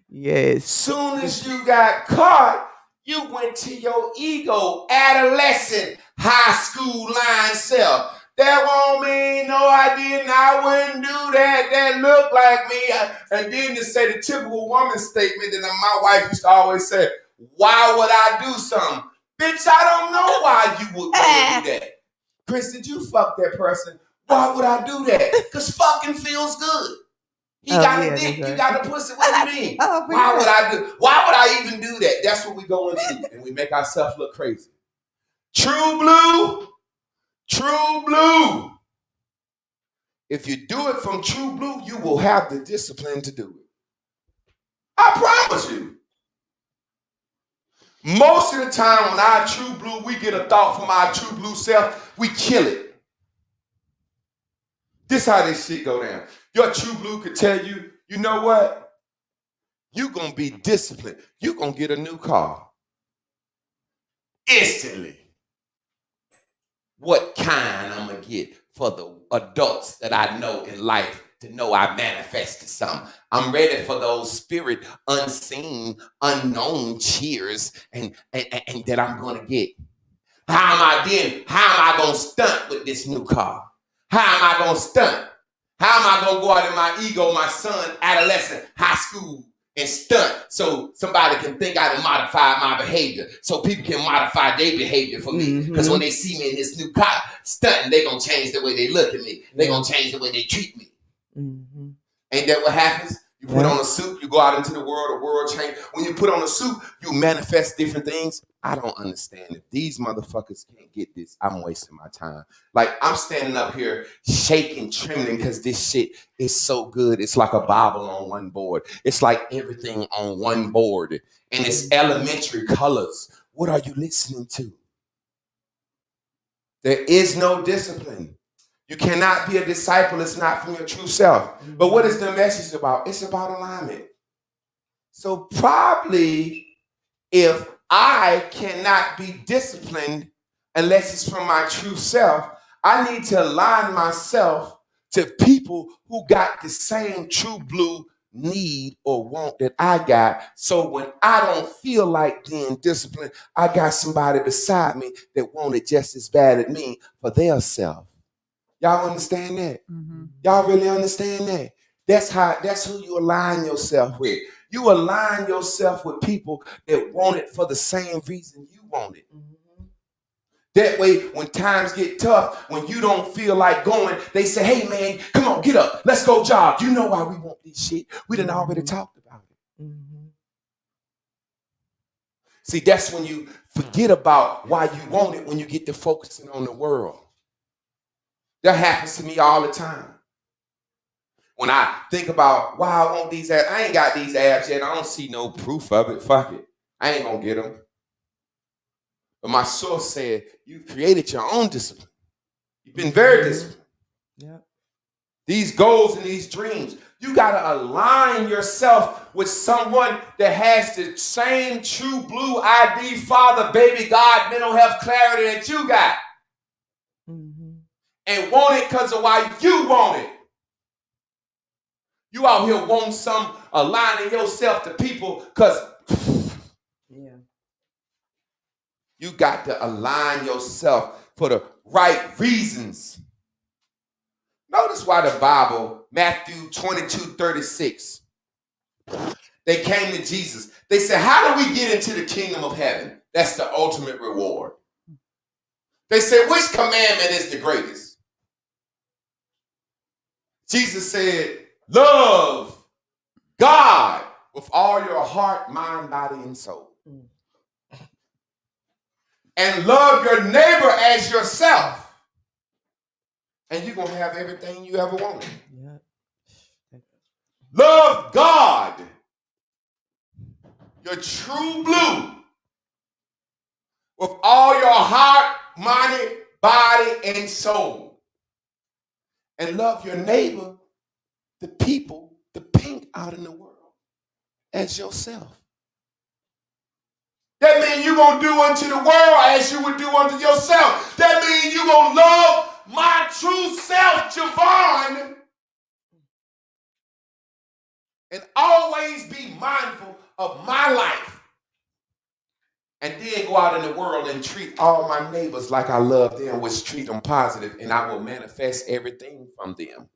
Yes. Soon as you got caught, you went to your ego, adolescent, high school line self. That won't mean no, I didn't. I wouldn't do that. That looked like me. And then to say the typical woman statement that my wife used to always say, why would I do something? Bitch, I don't know why you would do that. Chris, did you fuck that person? Why would I do that? Because fucking feels good. He got a dick, you got a pussy. What do you mean? Why would I even do that? That's what we go into, and we make ourselves look crazy. True blue. If you do it from true blue, you will have the discipline to do it. I promise you. Most of the time when our true blue, we get a thought from our true blue self, we kill it. This how this shit go down. Your true blue could tell you, you know what? You're going to be disciplined. You're going to get a new car. Instantly. What kind I'm going to get for the adults that I know in life to know I manifested something. I'm ready for those spirit, unseen, unknown cheers and that I'm going to get. How am I going to stunt with this new car? How am I going to stunt? How am I going to go out in my ego, my son, adolescent, high school, and stunt so somebody can think I done modified my behavior, so people can modify their behavior for me? Because when they see me in this new car stunting, they're going to change the way they look at me. They're going to change the way they treat me. Mm-hmm. Ain't that what happens? You put on a suit, you go out into the world change. When you put on a suit, you manifest different things I don't understand. If these motherfuckers can't get this, I'm wasting my time. Like, I'm standing up here shaking, trembling, because this shit is so good. It's like a Bible on one board. It's like everything on one board. And it's elementary colors. What are you listening to? There is no discipline. You cannot be a disciple. It's not from your true self. But what is the message about? It's about alignment. So probably if I cannot be disciplined unless it's from my true self, I need to align myself to people who got the same true blue need or want that I got. So when I don't feel like being disciplined, I got somebody beside me that want it just as bad as me for their self. Y'all understand that? Mm-hmm. Y'all really understand that? That's who you align yourself with. You align yourself with people that want it for the same reason you want it. That way, when times get tough, when you don't feel like going, they say, hey man, come on, get up. Let's go jog. You know why we want this shit. We done already talked about it. See, that's when you forget about why you want it when you get to focusing on the world. That happens to me all the time. When I think about why I want these abs, I ain't got these abs yet. I don't see no proof of it. Fuck it. I ain't gonna get them. But my source said, you created your own discipline. You've been very disciplined. Yeah. These goals and these dreams, you gotta align yourself with someone that has the same true blue ID, Father, baby, God, mental health clarity that you got. And want it because of why you want it. You out here want some aligning yourself to people because you got to align yourself for the right reasons. Notice why the Bible, Matthew 22:36, they came to Jesus. They said, how do we get into the kingdom of heaven? That's the ultimate reward. They said, which commandment is the greatest? Jesus said, love God with all your heart, mind, body, and soul. And love your neighbor as yourself. And you're going to have everything you ever wanted. Yeah. Love God, your true blue, with all your heart, mind, body, and soul. And love your neighbor, the people, the pink out in the world, as yourself. That means you're going to do unto the world as you would do unto yourself. That means you're going to love my true self, Javon, and always be mindful of my life. And then go out in the world and treat all my neighbors like I love them, which treat them positive, and I will manifest everything from them.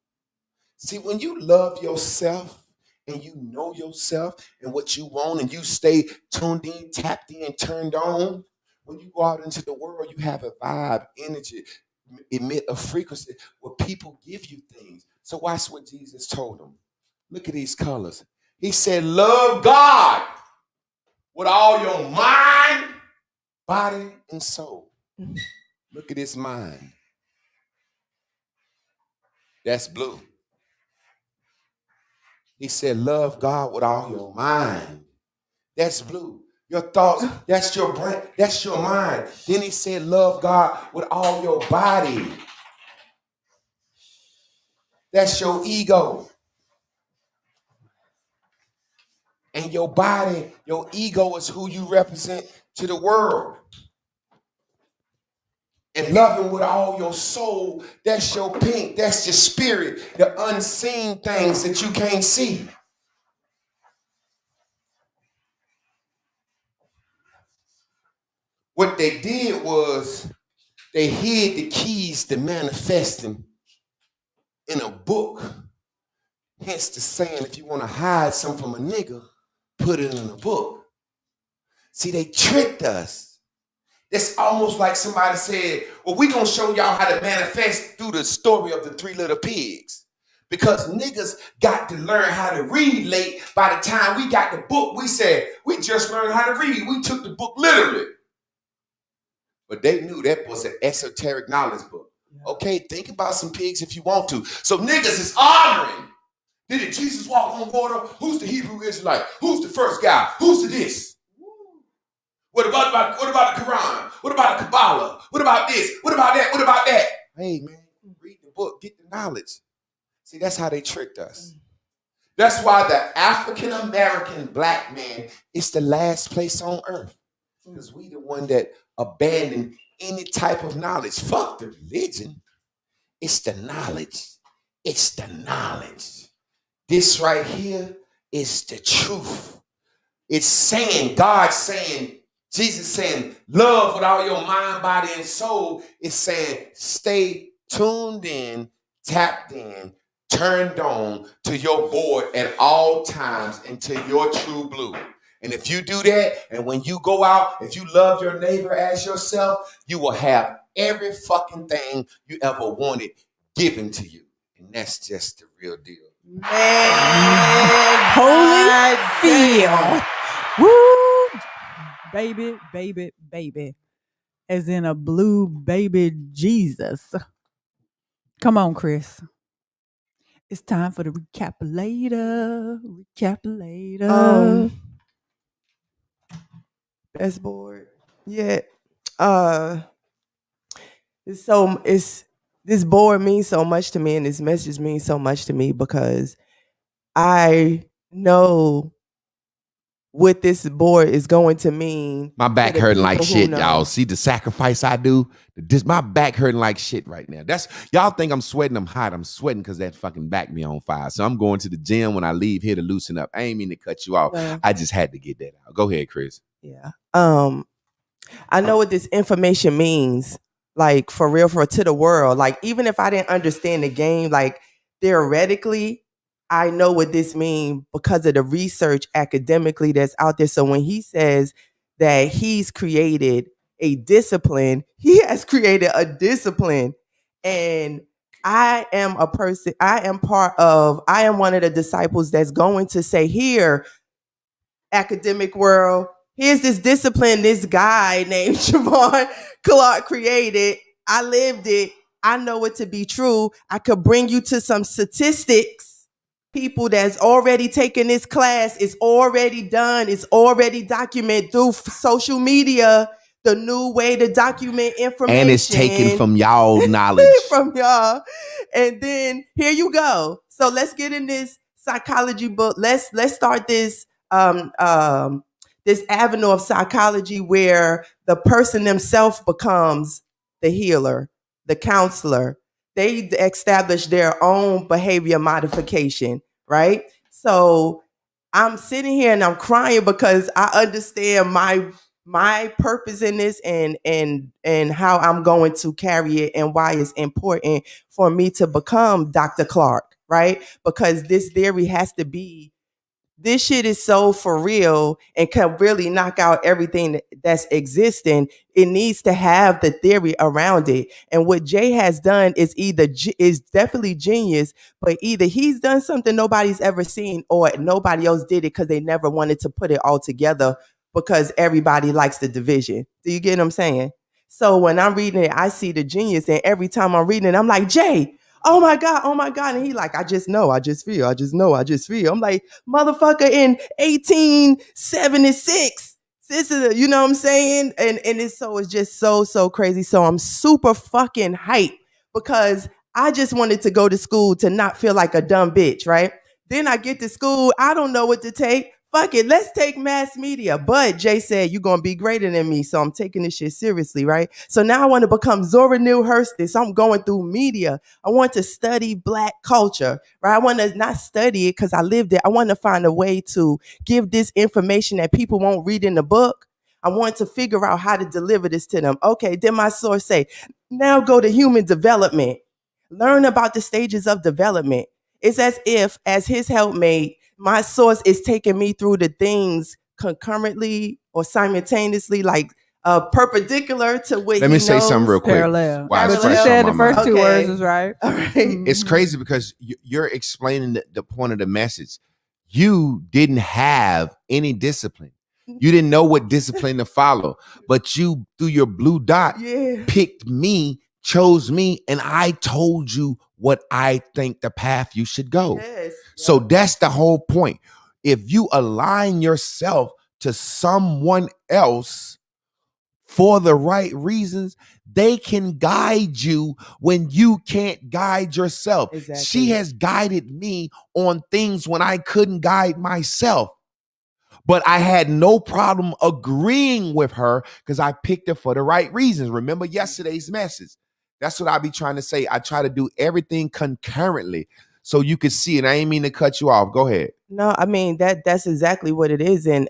See, when you love yourself and you know yourself and what you want and you stay tuned in, tapped in, turned on, when you go out into the world, you have a vibe, energy, emit a frequency where people give you things. So watch what Jesus told them. Look at these colors. He said, love God with all your mind, body, and soul. Look at his mind. That's blue. He said, love God with all your mind. That's blue. Your thoughts, that's your brain, that's your mind. Then he said, love God with all your body. That's your ego. And your body, your ego is who you represent to the world. And loving with all your soul, that's your pink, that's your spirit, the unseen things that you can't see. What they did was they hid the keys to manifesting in a book. Hence the saying, if you want to hide something from a nigga, put it in a book. See, they tricked us. It's almost like somebody said, well, we're going to show y'all how to manifest through the story of the 3 little pigs. Because niggas got to learn how to read late. By the time we got the book, we said, we just learned how to read. We took the book literally. But they knew that was an esoteric knowledge book. Okay, think about some pigs if you want to. So niggas is arguing. Did Jesus walk on water? Who's the Hebrew Israelite? Who's the first guy? Who's the this? What about the Quran? What about the Kabbalah? What about this? What about that? What about that? Hey man, read the book, get the knowledge. See, that's how they tricked us. That's why the African American black man is the last place on earth. Because we the one that abandoned any type of knowledge. Fuck the religion. It's the knowledge. It's the knowledge. This right here is the truth. It's saying, God saying, Jesus saying, love with all your mind, body, and soul. It's saying, stay tuned in, tapped in, turned on to your board at all times until you're true blue. And if you do that, and when you go out, if you love your neighbor as yourself, you will have every fucking thing you ever wanted given to you. And that's just the real deal. Man, Holy feel. Woo! Baby, baby, baby. As in a blue baby Jesus. Come on, Chris. It's time for the recap later. Best board. Yeah. This board means so much to me, and this message means so much to me because I know what this board is going to mean. My back to the hurting like people who shit, know. y'all. See the sacrifice I do? My back hurting like shit right now. That's y'all think I'm sweating, I'm hot. I'm sweating because that fucking back me on fire. So I'm going to the gym when I leave here to loosen up. I ain't mean to cut you off. Well, I just had to get that out. Go ahead, Chris. yeah. I know what this information means, like for real, to the world. Like even if I didn't understand the game, like theoretically, I know what this means because of the research academically that's out there. So when he says that he's created a discipline, he has created a discipline. And I am one of the disciples that's going to say, here, academic world, here's this discipline this guy named Javon Clark created. I lived it. I know it to be true. I could bring you to some statistics. People that's already taken this class, it's already done, it's already documented through social media, the new way to document information. And it's taken from y'all knowledge. From y'all. And then here you go. So let's get in this psychology book. Let's start this this avenue of psychology where the person themselves becomes the healer, the counselor. They establish their own behavior modification, right? So I'm sitting here and I'm crying because I understand my purpose in this and how I'm going to carry it and why it's important for me to become Dr. Clark, right? Because this theory has to be, this shit is so for real and can really knock out everything that's existing. It needs to have the theory around it. And what Jay has done is is definitely genius, but either he's done something nobody's ever seen or nobody else did it because they never wanted to put it all together because everybody likes the division. Do you get what I'm saying? So when I'm reading it, I see the genius, and every time I'm reading it, I'm like, Jay, oh my God. And he like, I just know, I just feel. I'm like, motherfucker, in 1876, this is, you know what I'm saying? And it's just so crazy. So I'm super fucking hyped because I just wanted to go to school to not feel like a dumb bitch, right? Then I get to school, I don't know what to take. Fuck it, let's take mass media. But Jay said, you're going to be greater than me. So I'm taking this shit seriously, right? So now I want to become Zora Neale Hurston. So I'm going through media. I want to study Black culture, right? I want to not study it because I lived it. I want to find a way to give this information that people won't read in the book. I want to figure out how to deliver this to them. Okay, then my source say, now go to human development. Learn about the stages of development. It's as if, as his helpmate, my source is taking me through the things concurrently or simultaneously, like perpendicular to what Let me say something real quick. Parallel. Wow, it's But you fresh said on the my first mind. two Okay. words is right. All right. It's crazy because you're explaining the point of the message. You didn't have any discipline. You didn't know what discipline to follow, but you, through your blue dot, Yeah. picked me, chose me, and I told you what I think the path you should go. Yes. So that's the whole point. If you align yourself to someone else for the right reasons, they can guide you when you can't guide yourself. Exactly. She has guided me on things when I couldn't guide myself. But I had no problem agreeing with her because I picked her for the right reasons. Remember yesterday's message. That's what I be trying to say. I try to do everything concurrently so you can see it. I ain't mean to cut you off. Go ahead. No, I mean that's exactly what it is, and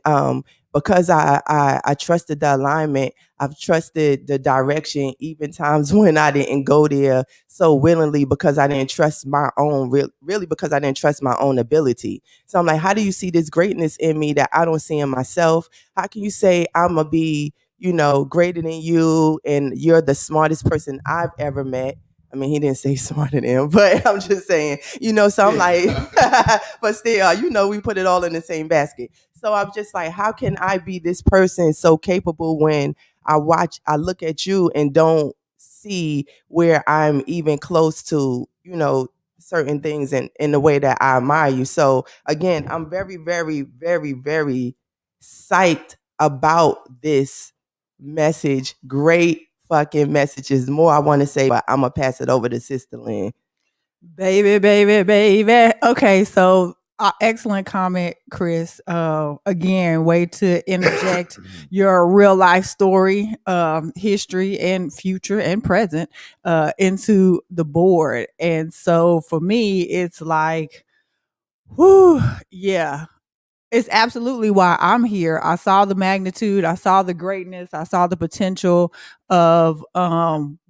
because I trusted the alignment, I've trusted the direction, even times when I didn't go there so willingly because I didn't trust my own really because I didn't trust my own ability. So I'm like, how do you see this greatness in me that I don't see in myself? How can you say I'm gonna be, greater than you, and you're the smartest person I've ever met? I mean, he didn't say smarter than him, but I'm just saying, so I'm like, but still, we put it all in the same basket. So I'm just like, how can I be this person so capable when I look at you and don't see where I'm even close to, certain things in the way that I admire you. So again, I'm very, very, very, very psyched about this message. Great fucking messages. More I want to say, but I'm gonna pass it over to Sister Lynn. Baby. Okay, so excellent comment, Chris. Again, way to interject your real life story, history, and future and present into the board. And so for me, it's like, whew, yeah. It's absolutely why I'm here. I saw the magnitude, I saw the greatness, I saw the potential of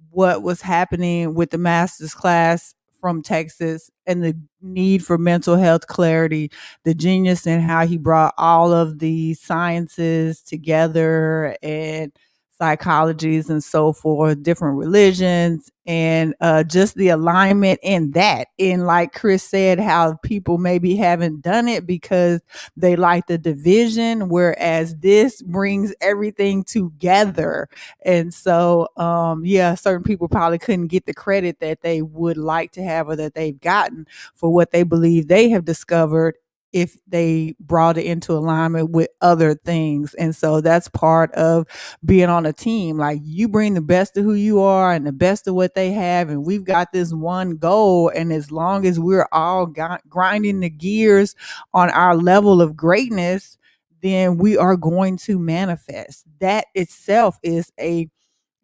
what was happening with the master's class from Texas and the need for mental health clarity, the genius in how he brought all of the sciences together and psychologies and so forth, different religions, and just the alignment in that. And like Chris said, how people maybe haven't done it because they like the division, whereas this brings everything together. And so, certain people probably couldn't get the credit that they would like to have or that they've gotten for what they believe they have discovered if they brought it into alignment with other things. And so that's part of being on a team. Like, you bring the best of who you are and the best of what they have, and we've got this one goal. And as long as we're all grinding the gears on our level of greatness, then we are going to manifest. That itself is a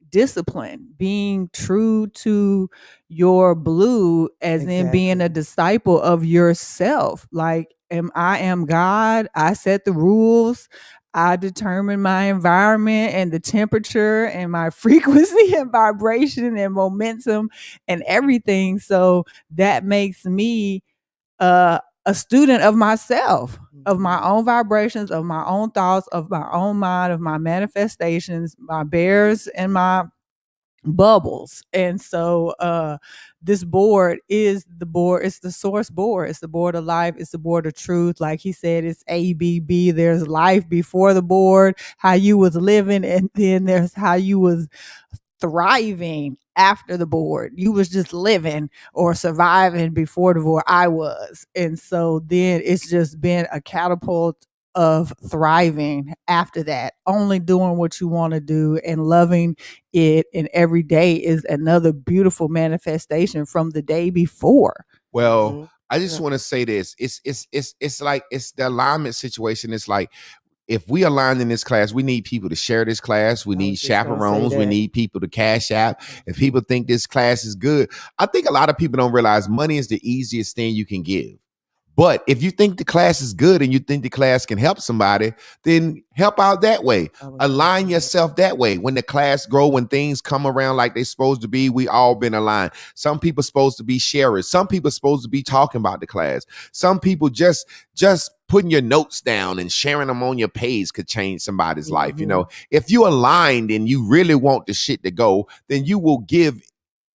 discipline, being true to your blue, as in being a disciple of yourself. Like, I am God. I set the rules. I determine my environment and the temperature and my frequency and vibration and momentum and everything. So that makes me a student of myself, of my own vibrations, of my own thoughts, of my own mind, of my manifestations, my bears and my bubbles. And so this board is the board. It's the source board. It's the board of life. It's the board of truth. Like he said, it's ABB. There's life before the board, how you was living, and then there's how you was thriving after the board. You was just living or surviving before the board. I was. And so then it's just been a catapult of thriving after that, only doing what you want to do and loving it. And every day is another beautiful manifestation from the day before. Well, I just want to say this. It's like, it's the alignment situation. It's like, if we align in this class, we need people to share this class. We need chaperones. We need people to cash app. If people think this class is good, I think a lot of people don't realize money is the easiest thing you can give. But if you think the class is good and you think the class can help somebody, then help out that way. Align yourself that way. When the class grow, when things come around like they're supposed to be, we all been aligned. Some people supposed to be sharers. Some people supposed to be talking about the class. Some people just putting your notes down and sharing them on your page could change somebody's life. You know, if you aligned and you really want the shit to go, then you will give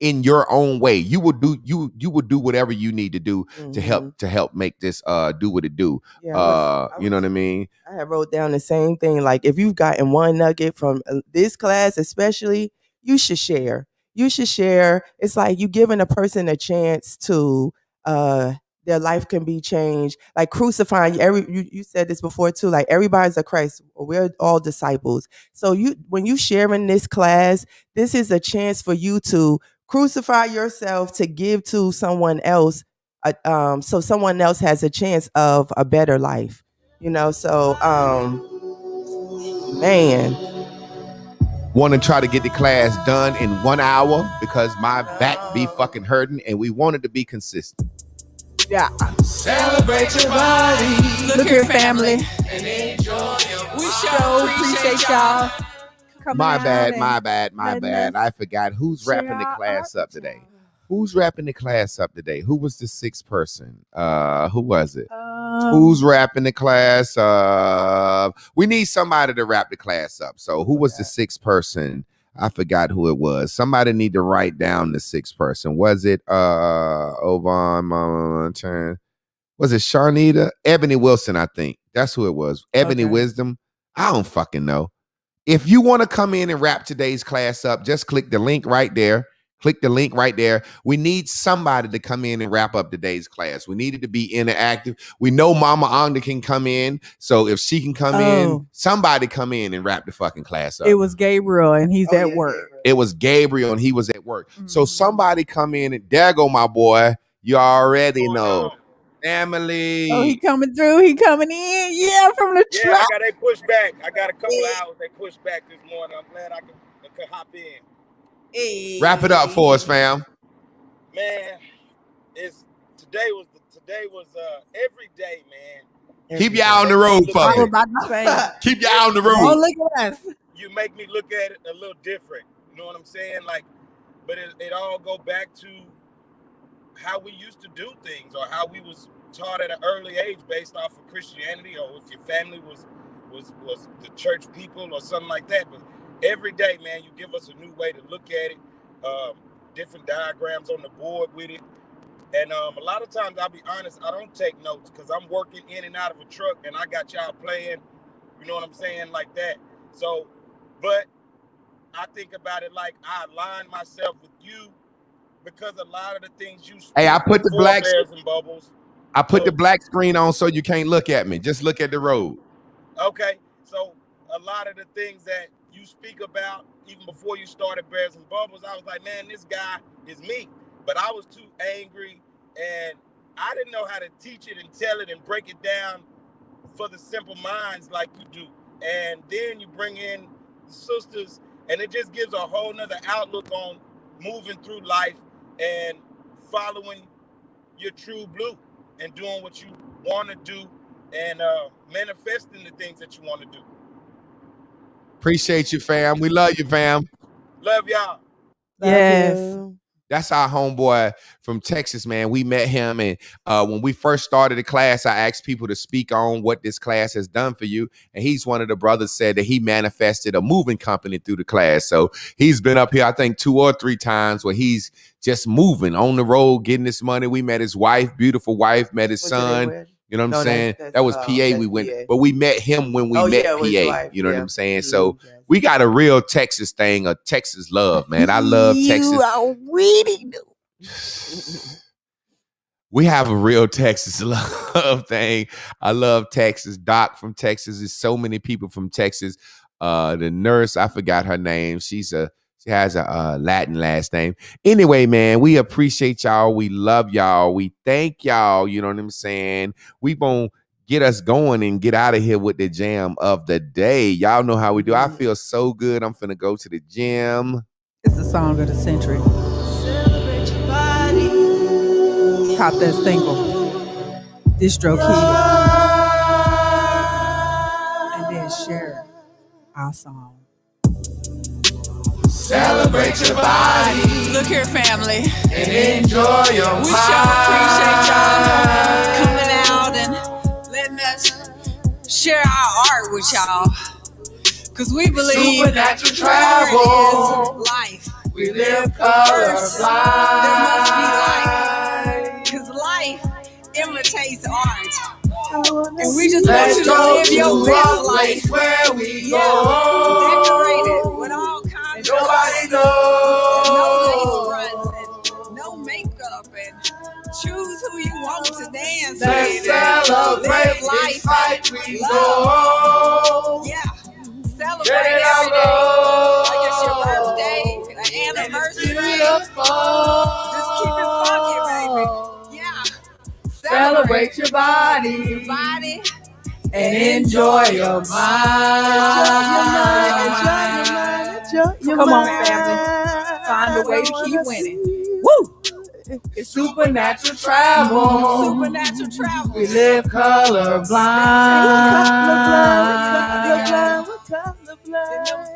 in your own way. You will do you will do whatever you need to do to help make this do what it do. Yeah, You know what I mean? I have wrote down the same thing. Like, if you've gotten one nugget from this class, especially, you should share. You should share. It's like you giving a person a chance to their life can be changed. Like crucifying you said this before too. Like, everybody's a Christ. We're all disciples. So when you share in this class, this is a chance for you to crucify yourself to give to someone else. So someone else has a chance of a better life. You know, so man. Want to try to get the class done in 1 hour because my back be fucking hurting, and we wanted to be consistent. Yeah. Celebrate your body. Look here, family. And enjoy your We sure appreciate y'all. My bad. I forgot who's share wrapping the our class art up today. Who's wrapping the class up today? Who was the sixth person? Who was it? Who's wrapping the class up? We need somebody to wrap the class up. So who was the sixth person? I forgot who it was. Somebody need to write down the sixth person. Was it Ovan? Was it Sharnita? Ebony Wilson, I think. That's who it was. Ebony Wisdom. I don't fucking know. If you want to come in and wrap today's class up, just click the link right there. Click the link right there. We need somebody to come in and wrap up today's class. We need it to be interactive. We know Mama Ongda can come in. So if she can come in, somebody come in and wrap the fucking class up. It was Gabriel, and he's at work. It was Gabriel, and he was at work. So somebody come in, and there go my boy. You already know. Emily. Oh, he coming through. He coming in. Yeah, from the truck. They pushed back. I got a couple of hours. They pushed back this morning. I'm glad I could hop in. Hey. Wrap it up for us, fam. Man, today was every day, man. Keep y'all on the road, I was folks. about to say. Keep y'all on the road. Oh, look at us. You make me look at it a little different. You know what I'm saying? Like, but it all go back to how we used to do things, or how we was taught at an early age based off of Christianity, or if your family was the church people or something like that. But every day, man, you give us a new way to look at it, different diagrams on the board with it. And a lot of times, I'll be honest, I don't take notes because I'm working in and out of a truck and I got y'all playing, you know what I'm saying, like that. So, but I think about it like I align myself with you because a lot of the things you speak. Hey, I put the black Bears and Bubbles. I put the black screen on so you can't look at me. Just look at the road. Okay, so a lot of the things that you speak about, even before you started Bears and Bubbles, I was like, man, this guy is me. But I was too angry, and I didn't know how to teach it and tell it and break it down for the simple minds like you do. And then you bring in the sisters, and it just gives a whole nother outlook on moving through life and following your true blue and doing what you want to do and manifesting the things that you want to do. Appreciate you, fam. We love you, fam. Love y'all. Yes. That's our homeboy from Texas, man. We met him, and when we first started the class, I asked people to speak on what this class has done for you, and he's one of the brothers said that he manifested a moving company through the class. So he's been up here, I think, 2 or 3 times where he's just moving on the road, getting this money. We met his wife, beautiful wife, met his son. You know what I'm saying? That was PA we went, but we met him when we met PA. You know what I'm saying? So we got a real Texas thing, a Texas love, man. I love Texas. You already do. We have a real Texas love thing. I love Texas. Doc from Texas. There's so many people from Texas. The nurse, I forgot her name. She has a Latin last name. Anyway, man, we appreciate y'all. We love y'all. We thank y'all. You know what I'm saying? We gonna get us going and get out of here with the jam of the day. Y'all know how we do. I feel so good. I'm finna go to the gym. It's the song of the century. Celebrate your body. Cop that single. Distro Kid. And then share our song. Celebrate your body Look here, family. and enjoy your We sure appreciate y'all coming out and letting us share our art with y'all. Because we believe Supernatural art travel. is life. We live First, there must be colorblind. life. Because life imitates art. And we just want Let's you to go live your to a best life. place where we Yeah, go. decorated with all kinds of Nobody no lace knows. fronts and no makeup, and choose who you want to dance Let's with. and celebrate live this life we love. know. Yeah, celebrate Let it all every day. go. Like it's your birthday, an And it's anniversary. beautiful. Just keep it funky, baby. Yeah, Celebrate your your body body. and enjoy your mind. Come on, family. Find a way to keep winning. Woo! It's supernatural travel. Supernatural travel. We live colorblind.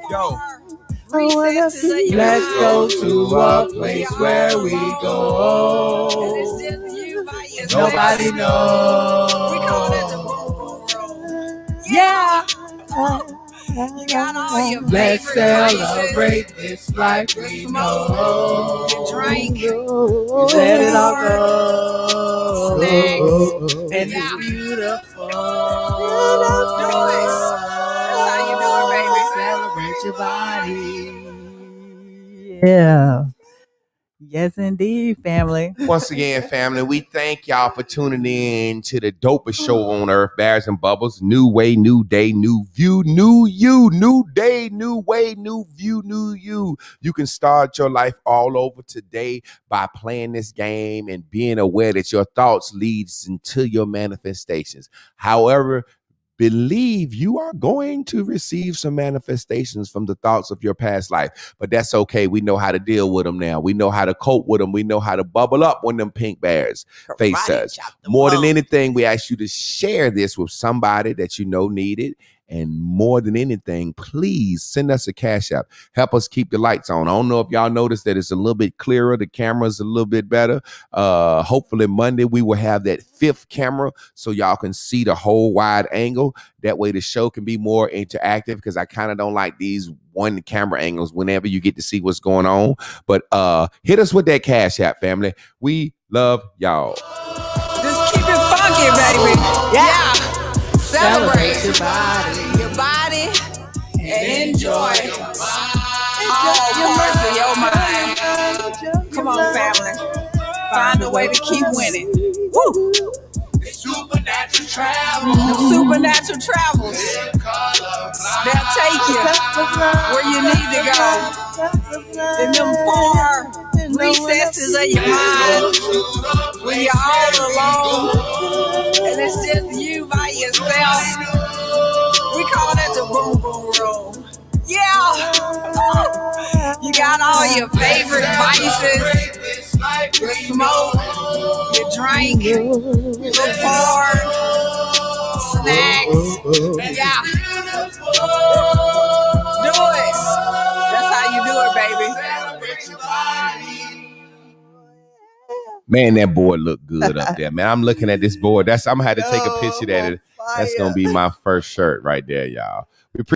Yo. Recesses of your Let's mind. go to a place where we And go. it's just you by yourself. Nobody knows. We call that the boom boom roll. Yeah. You got all your Let's favorite places. celebrate this life we know. You drink. Let it all go. Snacks. And Yeah. it's beautiful. Do it. That's how you do it, baby. Celebrate your body. Yeah. Yes, indeed, family. Once again, family, we thank y'all for tuning in to the dopest show on earth, Bears and Bubbles. New way, new day, new view, new you, new day, new way, new view, new you. You can start your life all over today by playing this game and being aware that your thoughts leads into your manifestations. However, believe you are going to receive some manifestations from the thoughts of your past life, but that's okay. We know how to deal with them now. We know how to cope with them. We know how to bubble up when them pink bears face us. More than anything, we ask you to share this with somebody that you know need it. And more than anything, please send us a cash app. Help us keep the lights on. I don't know if y'all noticed that it's a little bit clearer. The camera's a little bit better. Hopefully Monday we will have that 5th camera so y'all can see the whole wide angle. That way the show can be more interactive, because I kind of don't like these one camera angles whenever you get to see what's going on. But hit us with that cash app, family. We love y'all. Just keep it funky, baby. Yeah. Celebrate your body. your body and enjoy all parts of your mind. Come on, family. Find a way to keep winning. Woo! Supernatural travel. The supernatural travels. They'll take you where you need to go. In them far recesses of your mind, when you're all alone and it's just you by yourself. We call that the boom boom room. Yeah. You got all your favorite vices. You smoke, you drink, you look forward, snacks. Yeah. Do it. That's how you do it, baby. Man, that board look good up there, man. I'm looking at this board. I'm gonna have to take a picture of that. That's gonna be my first shirt right there, y'all.